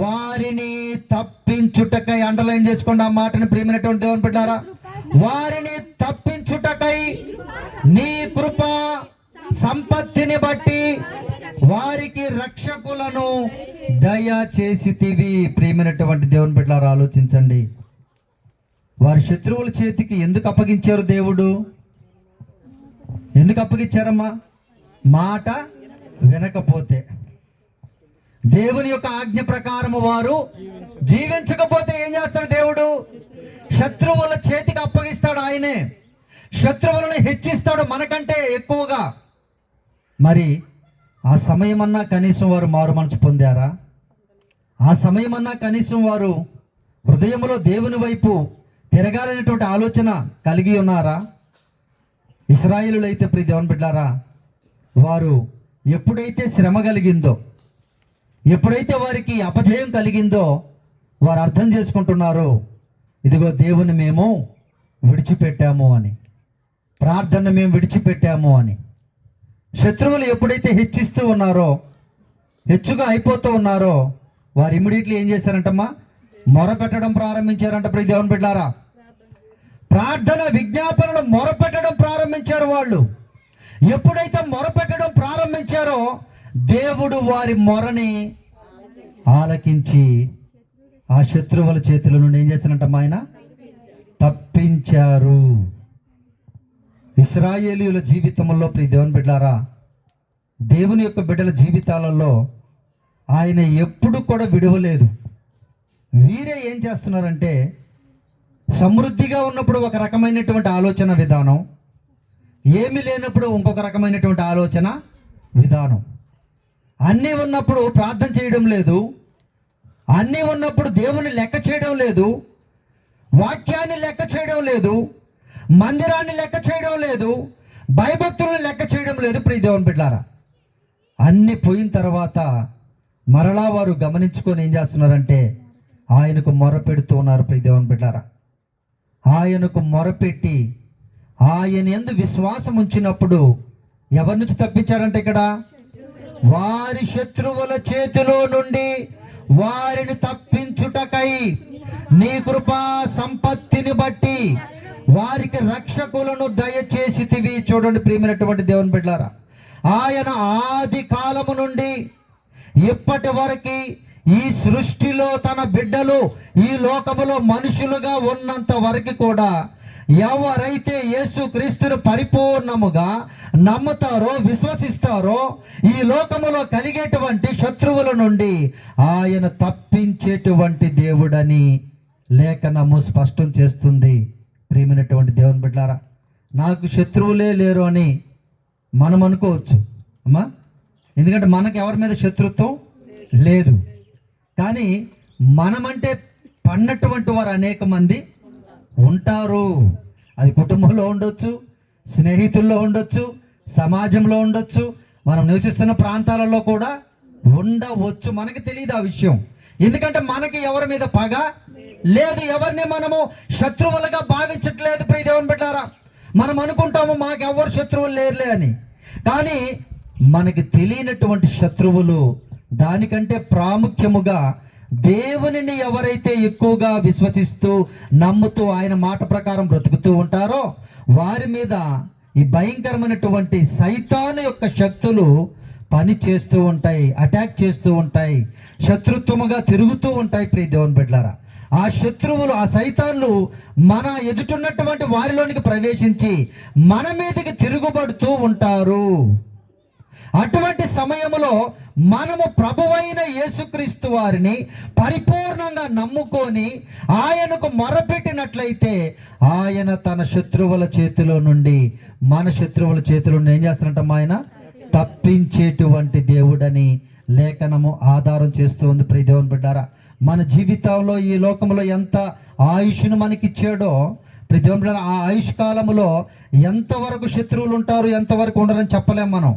వారిని తప్పించుటకై, అండర్లైన్ చేసుకోండి ఆ మాటని ప్రియమైనటువంటి దేవుని బిడ్డారా, వారిని తప్పించుటకై నీ కృప సంపత్తిని బట్టి వారికి రక్షకులను దయచేసితివి. ప్రియమైనటువంటి దేవుని బిడ్డలారా, ఆలోచించండి. వారి శత్రువుల చేతికి ఎందుకు అప్పగించారు దేవుడు? ఎందుకు అప్పగించారమ్మా? మాట వినకపోతే, దేవుని యొక్క ఆజ్ఞ ప్రకారం వారు జీవించకపోతే ఏం చేస్తాడు దేవుడు? శత్రువుల చేతికి అప్పగిస్తాడు. ఆయనే శత్రువులను హెచ్చిస్తాడు మనకంటే ఎక్కువగా. మరి ఆ సమయమన్నా కనీసం వారు మారు మనసు పొందారా? ఆ సమయమన్నా కనీసం వారు హృదయంలో దేవుని వైపు తిరగాలనేటువంటి ఆలోచన కలిగి ఉన్నారా? ఇశ్రాయేలులైతే ప్రియ దేవుని బిడ్డారా, వారు ఎప్పుడైతే శ్రమ కలిగిందో, ఎప్పుడైతే వారికి అపజయం కలిగిందో వారు అర్థం చేసుకుంటున్నారు, ఇదిగో దేవుని మేము విడిచిపెట్టాము అని, ప్రార్థన మేము విడిచిపెట్టాము అని. శత్రువులు ఎప్పుడైతే హెచ్చిస్తూ ఉన్నారో, హెచ్చుగా అయిపోతూ ఉన్నారో, వారు ఇమ్మీడియట్లీ ఏం చేశారంటమ్మా? మొరపెట్టడం ప్రారంభించారంట. ప్రియ దేవుని బిడ్డారా, ప్రార్థన విజ్ఞాపనలు మొరపెట్టడం ప్రారంభించారు వాళ్ళు. ఎప్పుడైతే మొరపెట్టడం ప్రారంభించారో దేవుడు వారి మొరని ఆలకించి ఆ శత్రువుల చేతుల నుండి ఏం చేశారంటమ్మా? ఆయన తప్పించారు. ఇశ్రాయేలీయుల జీవితంలో ప్రియ దేవుని బిడ్డారా, దేవుని యొక్క బిడ్డల జీవితాలలో ఆయన ఎప్పుడు కూడా విడవలేదు. వీరే ఏం చేస్తున్నారంటే, సమృద్ధిగా ఉన్నప్పుడు ఒక రకమైనటువంటి ఆలోచన విధానం, ఏమీ లేనప్పుడు ఇంకొక రకమైనటువంటి ఆలోచన విధానం. అన్నీ ఉన్నప్పుడు ప్రార్థన చేయడం లేదు, అన్నీ ఉన్నప్పుడు దేవుని లెక్క చేయడం లేదు, వాక్యాన్ని లెక్క చేయడం లేదు, మందిరాన్ని లెక్క చేయడం లేదు, భయభక్తులను లెక్క చేయడం లేదు. ప్రియ దేవుని బిడ్డలారా, అన్నీ పోయిన తర్వాత మరలా వారు గమనించుకొని ఏం చేస్తున్నారంటే ఆయనకు మొరపెడుతూ ఉన్నారు. ప్రియ దేవుని బిడ్డలారా, ఆయనకు మొరపెట్టి ఆయన యందు విశ్వాసం ఉంచినప్పుడు ఎవరి నుంచి తప్పించాడంటే ఇక్కడ? వారి శత్రువుల చేతిలో నుండి వారిని తప్పించుటకై నీ కృపా సంపత్తిని బట్టి వారికి రక్షకులను దయచేసితివి. చూడండి ప్రియమైనటువంటి దేవుని బిడ్డలారా, ఆయన ఆది కాలము నుండి ఇప్పటి వరకు ఈ సృష్టిలో తన బిడ్డలు ఈ లోకములో మనుషులుగా ఉన్నంత వరకు కూడా ఎవరైతే యేసుక్రీస్తును పరిపూర్ణముగా నమ్ముతారో, విశ్వసిస్తారో, ఈ లోకములో కలిగేటువంటి శత్రువుల నుండి ఆయన తప్పించేటువంటి దేవుడని లేఖనము స్పష్టం చేస్తుంది. ప్రియమైనటువంటి దేవుని బిడ్డలారా, నాకు శత్రువులే లేరు అని మనం అనుకోవచ్చు అమ్మా, ఎందుకంటే మనకు ఎవరి మీద శత్రుత్వం లేదు. కానీ మనమంటే పన్నటువంటి వారు అనేక మంది ఉంటారు. అది కుటుంబంలో ఉండొచ్చు, స్నేహితుల్లో ఉండొచ్చు, సమాజంలో ఉండొచ్చు, మనం నివసిస్తున్న ప్రాంతాలలో కూడా ఉండవచ్చు. మనకి తెలియదు ఆ విషయం, ఎందుకంటే మనకి ఎవరి మీద పగ లేదు, ఎవరిని మనము శత్రువులుగా భావించట్లేదు. ప్రియ దేవుని బిడ్డలారా, మనం అనుకుంటాము మాకెవరు శత్రువులు లేరులే అని. కానీ మనకి తెలియనటువంటి శత్రువులు, దానికంటే ప్రాముఖ్యముగా దేవునిని ఎవరైతే ఎక్కువగా విశ్వసిస్తూ నమ్ముతూ ఆయన మాట ప్రకారం బ్రతుకుతూ ఉంటారో వారి మీద ఈ భయంకరమైనటువంటి సైతాను యొక్క శక్తులు పని చేస్తూ ఉంటాయి, అటాక్ చేస్తూ ఉంటాయి, శత్రుత్వముగా తిరుగుతూ ఉంటాయి. ప్రియ దేవుని బిడ్డలారా, ఆ శత్రువులు, ఆ సైతాన్లు మన ఎదుటున్నటువంటి వారిలోనికి ప్రవేశించి మన మీదకి తిరుగుబడుతూ ఉంటారు. అటువంటి సమయంలో మనము ప్రభువైన యేసుక్రీస్తు వారిని పరిపూర్ణంగా నమ్ముకొని ఆయనకు మొరపెట్టినట్లయితే ఆయన తన శత్రువుల చేతిలో నుండి, మన శత్రువుల చేతిలో నుండి ఏం చేస్తారంటమ్మా, ఆయన తప్పించేటువంటి దేవుడని లేఖనము ఆధారం చేస్తూ ఉంది. ప్రియ దేవుని బిడ్డారా, మన జీవితంలో ఈ లోకంలో ఎంత ఆయుష్ను మనకిచ్చాడో ప్రియ దేవుని బిడ్డారా, ఆ ఆయుష్ కాలంలో ఎంతవరకు శత్రువులు ఉంటారు, ఎంతవరకు ఉండరని చెప్పలేం. మనం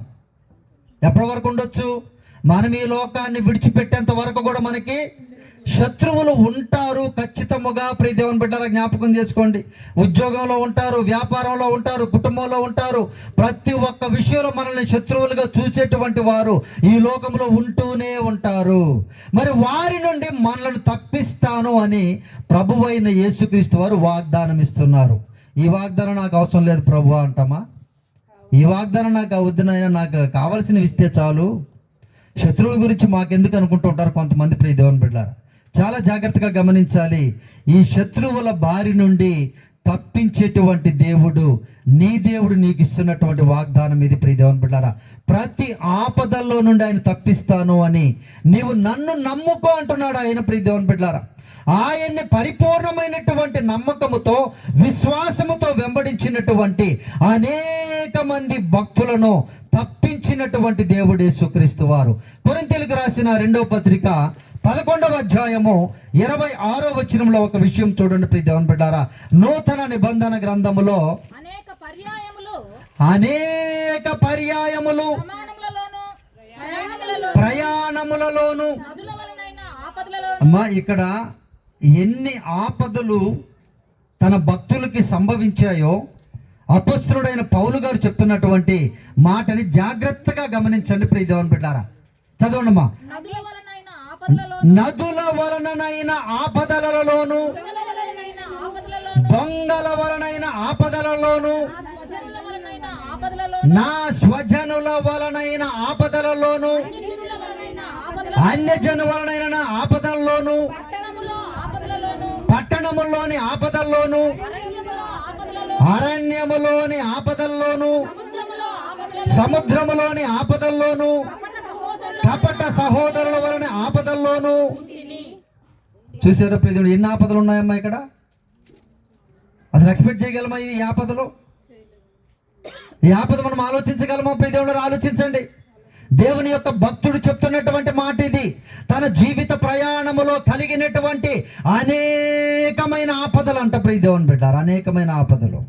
ఎప్పటి వరకు ఉండొచ్చు? మనం ఈ లోకాన్ని విడిచిపెట్టేంత వరకు కూడా మనకి శత్రువులు ఉంటారు ఖచ్చితముగా. ప్రియ దేవుని బిడ్డల జ్ఞాపకం చేసుకోండి. ఉద్యోగంలో ఉంటారు, వ్యాపారంలో ఉంటారు, కుటుంబంలో ఉంటారు. ప్రతి ఒక్క విషయంలో మనల్ని శత్రువులుగా చూసేటువంటి వారు ఈ లోకంలో ఉంటూనే ఉంటారు. మరి వారి నుండి మనల్ని తప్పిస్తాను అని ప్రభువైన యేసుక్రీస్తు వారు వాగ్దానం ఇస్తున్నారు. ఈ వాగ్దానం నాకు అవసరం లేదు ప్రభు అంటామా? ఈ వాగ్దానం నాకు వద్దునైనా, నాకు కావాల్సినవి ఇస్తే చాలు, శత్రువుల గురించి మాకెందుకు అనుకుంటూ ఉంటారు కొంతమంది. ప్రియ దేవుని బిడ్డలారా, చాలా జాగ్రత్తగా గమనించాలి. ఈ శత్రువుల బారి నుండి తప్పించేటువంటి దేవుడు, నీ దేవుడు నీకు ఇస్తున్నటువంటి వాగ్దానం ఇది. ప్రియ దేవుని బిడ్డలారా, ప్రతి ఆపదల్లో నుండి ఆయన తప్పిస్తాను అని నీవు నన్ను నమ్ముకో అంటున్నాడు ఆయన. ప్రియ దేవుని బిడ్డలారా, ఆయన్ని పరిపూర్ణమైనటువంటి నమ్మకముతో, విశ్వాసముతో వెంబడించినటువంటి అనేక మంది భక్తులను తప్పించినటువంటి దేవుడు యేసుక్రీస్తు వారు. కొరింథీయులకు రాసిన 2వ పత్రిక 11వ అధ్యాయము 26వ వచనంలో ఒక విషయం చూడండి ప్రియ దేవుని బిడ్డారా. నూతన నిబంధన గ్రంథములో అనేక పర్యాయములు ప్రయాణములలోను, అమ్మా ఇక్కడ ఎన్ని ఆపదలు తన భక్తులకి సంభవించాయో అపొస్తలుడైన పౌలు గారు చెప్తున్నటువంటి మాటని జాగ్రత్తగా గమనించండి ప్రియ దేవుని బిడ్డారా. చదవండమ్మా. నదుల వలననైన ఆపదలలోను, దొంగల వలనైన ఆపదలలోను, నా స్వజనుల వలనైన ఆపదలలోను, అన్యజను వలనైన ఆపదల్లోను, పట్టణములోని ఆపదల్లోను, అరణ్యములోని ఆపదల్లోను, సముద్రములోని ఆపదల్లోను, కపట సహోదరుల వలన ఆపదల్లోను. చూసారా ప్రియుడు, ఎన్ని ఆపదలు ఉన్నాయమ్మా ఇక్కడ? అసలు ఎక్స్పెక్ట్ చేయగలమా ఈ ఆపదలు? ఈ ఆపద మనం ఆలోచించగలమా? ప్రియుడు ఆలోచించండి. దేవుని యొక్క భక్తుడు చెప్తున్నటువంటి మాట ఇది. తన జీవిత ప్రయాణములో కలిగినటువంటి అనేకమైన ఆపదలు అంట ప్రియ దేవుని బిడ్డారు, అనేకమైన ఆపదలు.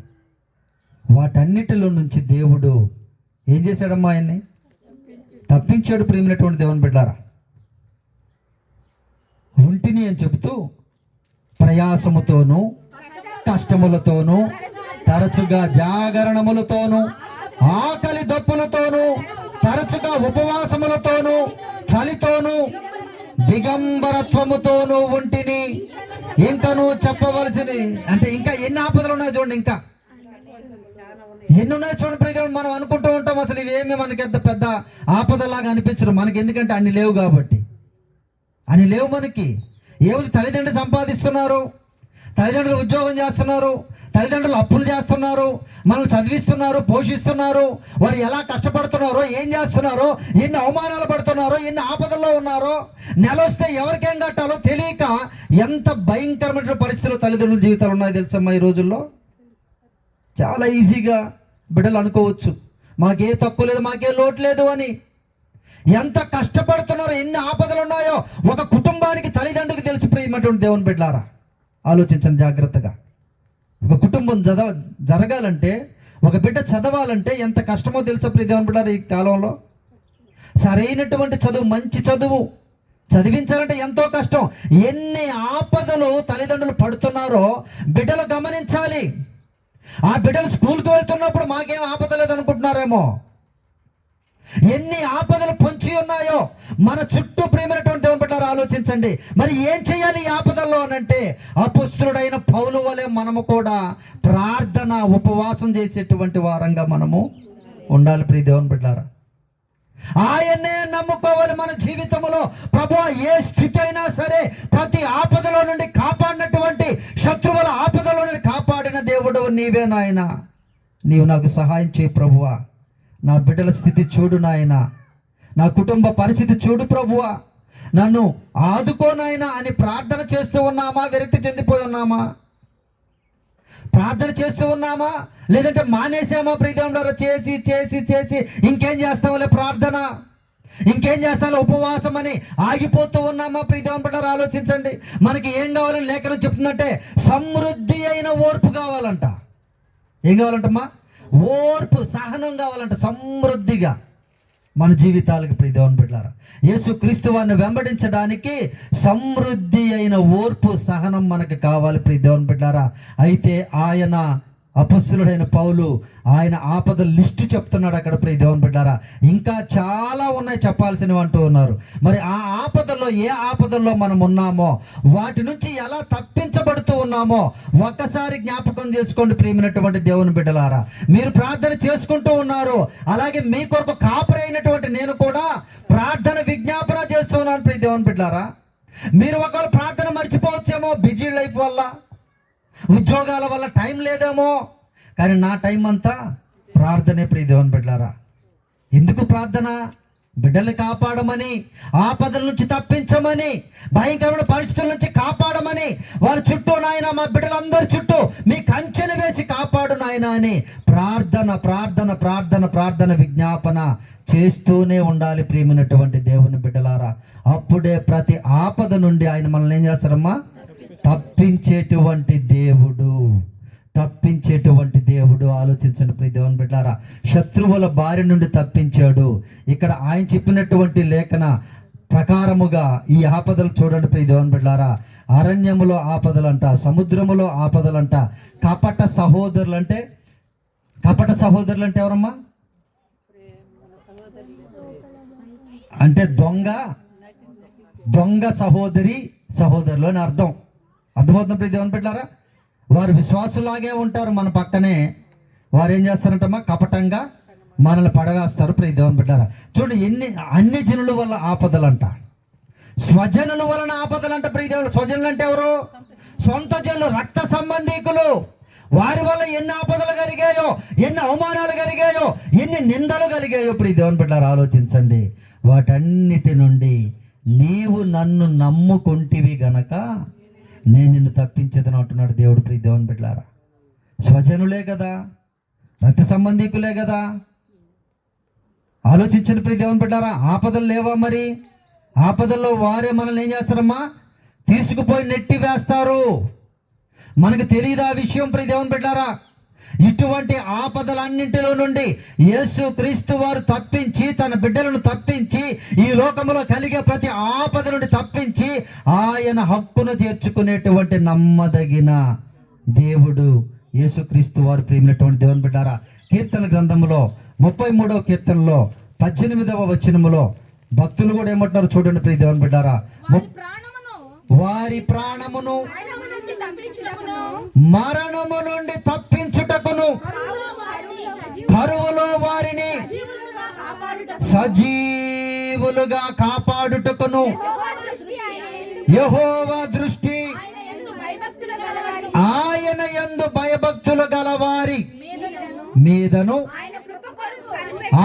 వాటన్నిటిలో నుంచి దేవుడు ఏం చేశాడమ్మా? ఆయన్ని తప్పించాడు. ప్రియమైనటువంటి దేవుని బిడ్డారా, ఉంటిని అని చెబుతూ ప్రయాసముతోనూ, కష్టములతోనూ, తరచుగా జాగరణములతోనూ, ఆకలి దప్పులతోనూ, తరచుగా ఉపవాసములతోనూ, చలితోనూ, దిగంబరత్వముతోనూ ఉంటిని. ఇంకను చెప్పవలసింది అంటే ఇంకా ఎన్ని ఆపదలు ఉన్నాయో చూడండి, ఇంకా ఎన్ని ఉన్నాయో చూడండి ప్రజలు. మనం అనుకుంటూ ఉంటాం అసలు ఇవేమి మనకి ఎంత పెద్ద ఆపదలాగా అనిపించరు మనకి, ఎందుకంటే అన్ని లేవు కాబట్టి. అన్ని లేవు మనకి. ఏది తల్లిదండ్రులు సంపాదిస్తున్నారు, తల్లిదండ్రులు ఉద్యోగం చేస్తున్నారు, తల్లిదండ్రులు అప్పులు చేస్తున్నారు, మనల్ని చదివిస్తున్నారు, పోషిస్తున్నారు. వారు ఎలా కష్టపడుతున్నారో, ఏం చేస్తున్నారో, ఎన్ని అవమానాలు పడుతున్నారో, ఎన్ని ఆపదల్లో ఉన్నారో, నెల వస్తే ఎవరికేం కట్టాలో తెలియక ఎంత భయంకరమైన పరిస్థితులు తల్లిదండ్రుల జీవితాలు ఉన్నాయో తెలుసమ్మా ఈ రోజుల్లో. చాలా ఈజీగా బిడ్డలు అనుకోవచ్చు మాకే తక్కువ లేదు, మాకే లోటు లేదు అని. ఎంత కష్టపడుతున్నారో, ఎన్ని ఆపదలు ఉన్నాయో ఒక కుటుంబానికి, తల్లిదండ్రులకు తెలిసి ప్రియమైనటువంటి దేవుని బిడ్డలారా ఆలోచించండి జాగ్రత్తగా. ఒక కుటుంబం జరగాలంటే, ఒక బిడ్డ చదవాలంటే ఎంత కష్టమో తెలుసా ప్రియ దేవుని బిడ్డలారా. ఈ కాలంలో సరైనటువంటి చదువు, మంచి చదువు చదివించాలంటే ఎంతో కష్టం. ఎన్ని ఆపదలు తల్లిదండ్రులు పడుతున్నారో బిడ్డలు గమనించాలి. ఆ బిడ్డలు స్కూల్కి వెళ్తున్నప్పుడు మాకేం ఆపద లేదనుకుంటున్నారేమో. ఎన్ని ఆపదలు పొంచి ఉన్నాయో మన చుట్టూ ప్రియమైనటువంటి దేవుని బిడ్డలారా ఆలోచించండి. మరి ఏం చేయాలి ఈ ఆపదల్లో అనంటే, అపొస్తలుడైన పౌలు వలె మనము కూడా ప్రార్థన, ఉపవాసం చేసేటువంటి వారంగా మనము ఉండాలి ప్రియ దేవుని బిడ్డలారా. ఆయన్నే నమ్ముకోవాలి మన జీవితంలో. ప్రభువా, ఏ స్థితి అయినా సరే ప్రతి ఆపదలో నుండి కాపాడినటువంటి, శత్రువుల ఆపదలో నుండి కాపాడిన దేవుడు నీవే నాయన. నీవు నాకు సహాయం చేయి ప్రభువా. నా బిడ్డల స్థితి చూడు నాయన. నా కుటుంబ పరిస్థితి చూడు ప్రభువా, నన్ను ఆదుకోనైనా అని ప్రార్థన చేస్తూ ఉన్నామా? విరక్తి చెందిపోయి ఉన్నామా? ప్రార్థన చేస్తూ ఉన్నామా? లేదంటే మానేసామా? ప్రియదేవులారా, చేసి చేసి చేసి ఇంకేం చేస్తాంలే ప్రార్థన, ఇంకేం చేస్తాలో ఉపవాసం అని ఆగిపోతూ ఉన్నామా? ప్రియదేవులారా, ఆలోచించండి. మనకి ఏం కావాలని లేఖనం చెప్తుందంటే సమృద్ధి అయిన ఓర్పు కావాలంట. ఏం కావాలంటమ్మా? ఓర్పు, సహనం కావాలంట సమృద్ధిగా మన జీవితాలకు. ప్రియదేవుని బిడ్డలారా, యేసు క్రీస్తు వారిని వెంబడించడానికి సమృద్ధి అయిన ఓర్పు, సహనం మనకు కావాలి. ప్రియదేవుని బిడ్డలారా, అయితే ఆయన అపొస్తలుడైన పౌలు ఆయన ఆపదల లిస్టు చెప్తున్నాడు అక్కడ. ప్రియదేవుని బిడ్డలారా, ఇంకా చాలా ఉన్నాయి చెప్పాల్సినవి అంటూ ఉన్నారు. మరి ఆ ఆపదల్లో, ఏ ఆపదల్లో మనం ఉన్నామో, వాటి నుంచి ఎలా తప్పించబడుతూ ఉన్నామో ఒక్కసారి జ్ఞాపకం చేసుకోండి. ప్రియమైనటువంటి దేవుని బిడ్డలారా, మీరు ప్రార్థన చేసుకుంటూ ఉన్నారు, అలాగే మీ కొరకు కాపరి అయినటువంటి నేను కూడా ప్రార్థన విజ్ఞాపన చేస్తున్నాను. ప్రియ దేవుని బిడ్డలారా, మీరు ఒకవేళ ప్రార్థన మర్చిపోవచ్చేమో, బిజీ లైఫ్ వల్ల, ఉద్యోగాల వల్ల టైం లేదేమో, కానీ నా టైం అంతా ప్రార్థనే. ప్రియ దేవుని బిడ్డలారా, ఎందుకు ప్రార్థన? బిడ్డల్ని కాపాడమని, ఆపదల నుంచి తప్పించమని, భయంకరమైన పరిస్థితుల నుంచి కాపాడమని, వారి చుట్టూ నాయన మా బిడ్డలందరి చుట్టూ మీ కంచెను వేసి కాపాడు నాయన అని ప్రార్థన ప్రార్థన ప్రార్థన ప్రార్థన విజ్ఞాపన చేస్తూనే ఉండాలి. ప్రియమైనటువంటి దేవుని బిడ్డలారా, అప్పుడే ప్రతి ఆపద నుండి ఆయన మనల్ని ఏం చేస్తారమ్మా? తప్పించేటువంటి దేవుడు, తప్పించేటువంటి దేవుడు. ఆలోచించండి ప్రియ దేవుని బిడ్డలారా, శత్రువుల బారి నుండి తప్పించాడు. ఇక్కడ ఆయన చెప్పినటువంటి లేఖన ప్రకారముగా ఈ ఆపదలు చూడండి ప్రియ దేవుని బిడ్డలారా. అరణ్యములో ఆపదలంట, సముద్రములో ఆపదలంట, కపట సహోదరులు అంటే, కపట సహోదరులు అంటే ఎవరమ్మా? అంటే దొంగ సహోదరులు అని అర్థం. అర్థమవుతుంది ప్రియ దేవుని బిడ్డలారా. వారు విశ్వాసులాగే ఉంటారు మన పక్కనే, వారు ఏం చేస్తారంటమ్మా? కపటంగా మనల్ని పడవేస్తారు. ప్రియ దేవుని బిడ్డలారా, చూడండి అన్ని జనుల వల్ల ఆపదలంట, స్వజనుల వలన ఆపదలంట. ప్రియ దేవుడు, స్వజనులు అంటే ఎవరు? సొంత జనులు, రక్త సంబంధీకులు. వారి వల్ల ఎన్ని ఆపదలు కలిగాయో, ఎన్ని అవమానాలు కలిగాయో, ఎన్ని నిందలు కలిగాయో. ప్రియ దేవుని బిడ్డలారా, ఆలోచించండి. వాటన్నిటి నుండి నీవు నన్ను నమ్ముకుంటివి గనక నేను నిన్ను తప్పించేదని అంటున్నాడు దేవుడు. ప్రియ దేవుని బిడ్డలారా, స్వజనులే కదా, రక్త సంబంధీకులే కదా. ఆలోచించండి ప్రియ దేవుని బిడ్డలారా, ఆపదలు లేవా? మరి ఆపదల్లో వారే మనల్ని ఏం చేస్తారమ్మా? తీసుకుపోయి నెట్టి వేస్తారు. మనకు తెలియదు ఆ విషయం ప్రియ దేవుని బిడ్డలారా. ఇటువంటి ఆపదలన్నింటిలో నుండి యేసు క్రీస్తు వారు తప్పించి, తన బిడ్డలను తప్పించి, ఈ లోకంలో కలిగే ప్రతి ఆపద నుండి తప్పించి ఆయన హక్కును చేర్చుకునేటువంటి నమ్మదగిన దేవుడు యేసుక్రీస్తు వారు. ప్రియమైనటువంటి దేవుని బిడ్డారా, కీర్తన గ్రంథంలో 33వ కీర్తనలో 18వ వచనములో భక్తులు కూడా ఏమంటున్నారు చూడండి ప్రియ దేవుని బిడ్డారా. వారి ప్రాణమును మరణము నుండి తప్పించుటకును, కరువులో వారిని సజీవులుగా కాపాడుటకును యెహోవా దృష్టి ఆయన యందు భయభక్తులు గలవారి మీదను,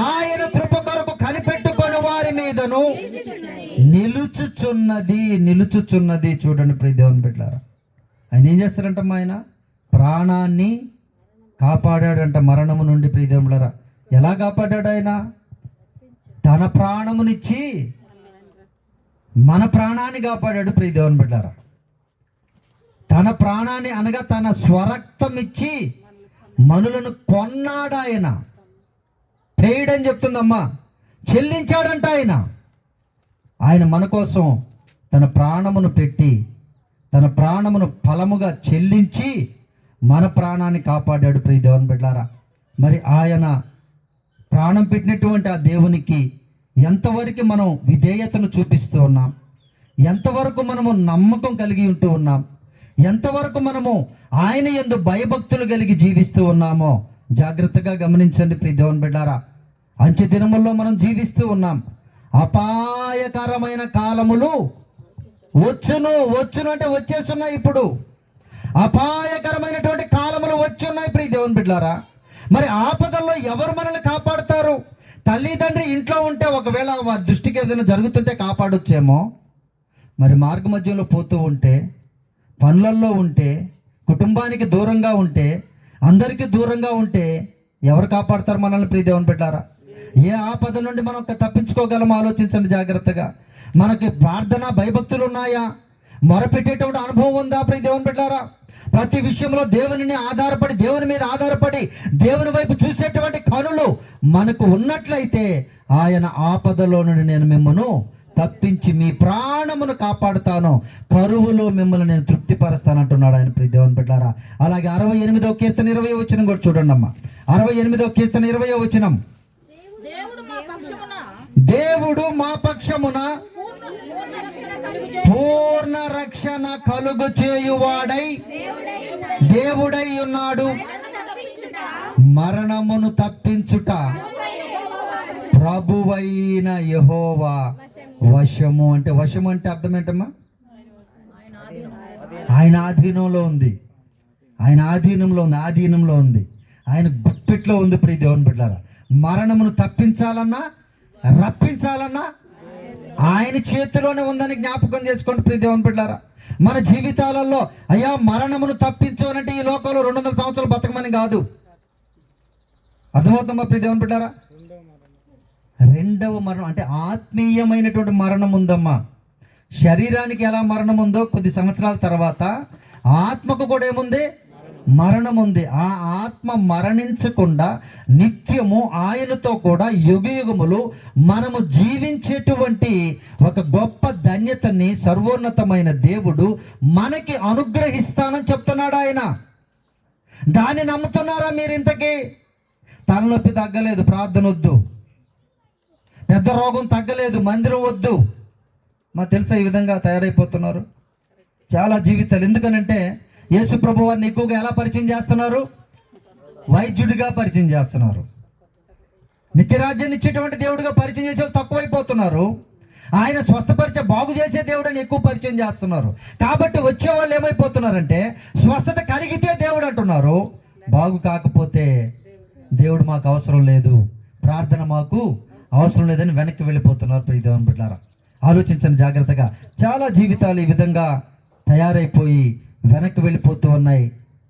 ఆయన కృప కొరకు కనిపెట్టుకొని వారి మీదను నిలుచుచున్నది. చూడండి ప్రియ దేవుని బిడ్డలారా, ఆయన ఏం చేస్తారంటమ్మా? ఆయన ప్రాణాన్ని కాపాడాడంట మరణము నుండి. ప్రియ దేవుని బిడ్డలారా, ఎలా కాపాడాడు? ఆయన తన ప్రాణమునిచ్చి మన ప్రాణాన్ని కాపాడాడు. ప్రియ దేవుని బిడ్డలారా, తన ప్రాణాన్ని అనగా తన స్వరక్తం ఇచ్చి మనులను కొన్నాడు. ఆయన పేయడని చెప్తుందమ్మా, చెల్లించాడంట. ఆయన మన కోసం తన ప్రాణమును పెట్టి, తన ప్రాణమును ఫలముగా చెల్లించి మన ప్రాణాన్ని కాపాడాడు. ప్రియ దేవుని బిడ్డలారా, మరి ఆయన ప్రాణం పెట్టినటువంటి ఆ దేవునికి ఎంతవరకు మనం విధేయతను చూపిస్తూ ఉన్నాం, ఎంతవరకు మనము నమ్మకం కలిగి ఉంటూ ఉన్నాం, ఎంతవరకు మనము ఆయన యందు భయభక్తులు కలిగి జీవిస్తూ ఉన్నామో జాగ్రత్తగా గమనించండి ప్రియ దేవుని బిడ్డలారా. అంచె దినముల్లో మనం జీవిస్తూ ఉన్నాం. అపాయకరమైన కాలములు వచ్చును అంటే వచ్చేస్తున్నాయి. ఇప్పుడు అపాయకరమైనటువంటి కాలములు వచ్చి ఉన్నాయి ప్రియ దేవుని బిడ్డలారా. మరి ఆపదల్లో ఎవరు మనల్ని కాపాడుతారు? తల్లిదండ్రి ఇంట్లో ఉంటే ఒకవేళ వారి దృష్టికి ఏదైనా జరుగుతుంటే కాపాడొచ్చేమో, మరి మార్గ మధ్యలో పోతూ ఉంటే, పనులల్లో ఉంటే, కుటుంబానికి దూరంగా ఉంటే, అందరికీ దూరంగా ఉంటే ఎవరు కాపాడతారు మనల్ని? ప్రియ దేవుని బిడ్డలారా, ఏ ఆపద నుండి మనం తప్పించుకోగలమో ఆలోచించండి జాగ్రత్తగా. మనకి ప్రార్థన భయభక్తులు ఉన్నాయా? మొరపెట్టేటువంటి అనుభవం ఉందా? ప్రియ దేవుని బిడ్డలారా, ప్రతి విషయంలో దేవునిని ఆధారపడి, దేవుని మీద ఆధారపడి, దేవుని వైపు చూసేటువంటి కనులు మనకు ఉన్నట్లయితే ఆయన ఆపదలో నుండి నేను మిమ్మల్ని తప్పించి మీ ప్రాణమును కాపాడుతాను, కరువులో మిమ్మల్ని నేను తృప్తిపరుస్తానంటున్నాడు ఆయన. ప్రియ దేవుని బిడ్డలారా, అలాగే 68వ కీర్తన 20వ వచనం కూడా చూడండి అమ్మా. 68వ కీర్తన 20వ వచనం. దేవుడు మా పక్షమున పూర్ణ రక్షణ కలుగు చేయువాడై దేవుడై ఉన్నాడు, మరణమును తప్పించుట ప్రభువైన యెహోవా వశము. అంటే వశము అంటే అర్థం ఏంటమ్మా? ఆయన ఆధీనంలో ఉంది, ఆయన ఆధీనంలో ఉంది, ఆయన గుప్పిట్లో ఉంది. ప్రియ దేవుని బిడ్డలారా, మరణమును తప్పించాలన్నా రప్పించాలన్నా ఆయన చేతిలోనే ఉందని జ్ఞాపకం చేసుకోండి. ప్రియ దేవుని బిడ్డలారా, మన జీవితాలలో అయ్యా మరణమును తప్పించు అంటే ఈ లోకంలో 200 సంవత్సరాలు బతకమని కాదు. అర్థమవుతుందా ప్రియ దేవుని బిడ్డలారా? రెండవ మరణం అంటే ఆత్మీయమైనటువంటి మరణం ఉందమ్మా. శరీరానికి ఎలా మరణం ఉందో కొద్ది సంవత్సరాల తర్వాత ఆత్మకు కూడా ఏముంది? మరణం ఉంది. ఆ ఆత్మ మరణించకుండా నిత్యము ఆయనతో కూడా యుగయుగములు మనము జీవించేటువంటి ఒక గొప్ప ధన్యతని సర్వోన్నతమైన దేవుడు మనకి అనుగ్రహిస్తానని చెప్తున్నాడు ఆయన. దాన్ని నమ్ముతున్నారా మీరు? ఇంతకీ తలనొప్పి తగ్గలేదు, ప్రార్థన వద్దు. పెద్ద రోగం తగ్గలేదు, మందిరం వద్దు. మాకు తెలుసా ఈ విధంగా తయారైపోతున్నారు చాలా జీవితాలు. ఎందుకనంటే యేసు ప్రభు వారిని ఎక్కువగా ఎలా పరిచయం చేస్తున్నారు? వైద్యుడిగా పరిచయం చేస్తున్నారు. నిత్యరాజ్యాన్ని ఇచ్చేటువంటి దేవుడిగా పరిచయం చేసే వాళ్ళు తక్కువైపోతున్నారు. ఆయన స్వస్థపరిచే బాగు చేసే దేవుడిని ఎక్కువ పరిచయం చేస్తున్నారు. కాబట్టి వచ్చేవాళ్ళు ఏమైపోతున్నారంటే స్వస్థత కలిగితే దేవుడు అంటున్నారు, బాగు కాకపోతే దేవుడు మాకు అవసరం లేదు, ప్రార్థన మాకు అవసరం లేదని వెనక్కి వెళ్ళిపోతున్నారు. ప్రియ దేవుని బిడ్డలారా, ఆలోచించండి జాగ్రత్తగా. చాలా జీవితాలు ఈ విధంగా తయారైపోయి వెనక్కి వెళ్ళిపోతూ ఉన్నాయి,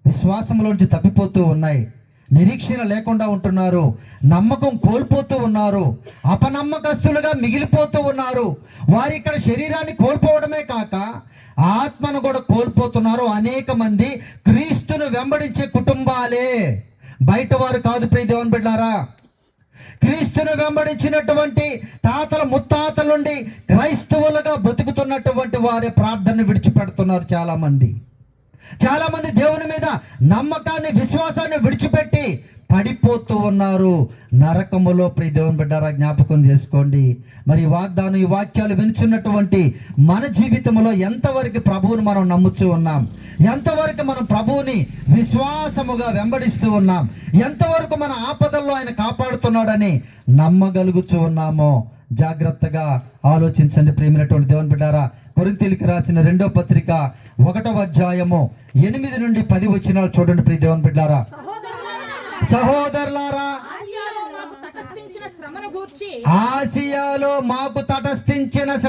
విశ్వాసంలోంచి తప్పిపోతూ ఉన్నాయి, నిరీక్షణ లేకుండా ఉంటున్నారు, నమ్మకం కోల్పోతూ ఉన్నారు, అపనమ్మకస్తులుగా మిగిలిపోతూ ఉన్నారు. వారు ఇక్కడ శరీరాన్ని కోల్పోవడమే కాక ఆత్మను కూడా కోల్పోతున్నారు. అనేక మంది క్రీస్తును వెంబడించే కుటుంబాలే, బయట వారు కాదు. ప్రియ దేవుని బిడ్డలారా, క్రీస్తును వెంబడించినటువంటి తాతల ముత్తాతల నుండి క్రైస్తవులుగా బ్రతుకుతున్నటువంటి వారే ప్రార్థన విడిచిపెడుతున్నారు. చాలా మంది దేవుని మీద నమ్మకాన్ని, విశ్వాసాన్ని విడిచిపెట్టి పడిపోతూ ఉన్నారు నరకములో. ప్రియ దేవుని బిడ్డలారా, జ్ఞాపకం చేసుకోండి. మరి ఈ వాగ్దానం, ఈ వాక్యాలు వినుచున్నటువంటి మన జీవితంలో ఎంతవరకు ప్రభువుని మనం నమ్ముతూ ఉన్నాం, ఎంతవరకు మనం ప్రభువుని విశ్వాసముగా వెంబడిస్తూ ఉన్నాం, ఎంతవరకు మన ఆపదల్లో ఆయన కాపాడుతున్నాడని నమ్మగలుగుతూ ఉన్నామో జాగ్రత్తగా ఆలోచించండి. ప్రియమైనటువంటి దేవుని బిడ్డలారా, కొరింథీయులకు రాసిన 2వ పత్రిక 1వ అధ్యాయము 8 నుండి 10 వచనాలు చూడండి. ప్రియ దేవుని బిడ్డలారా, సహోదరులారా, ఆసియాలో మాకు తటస్థించిన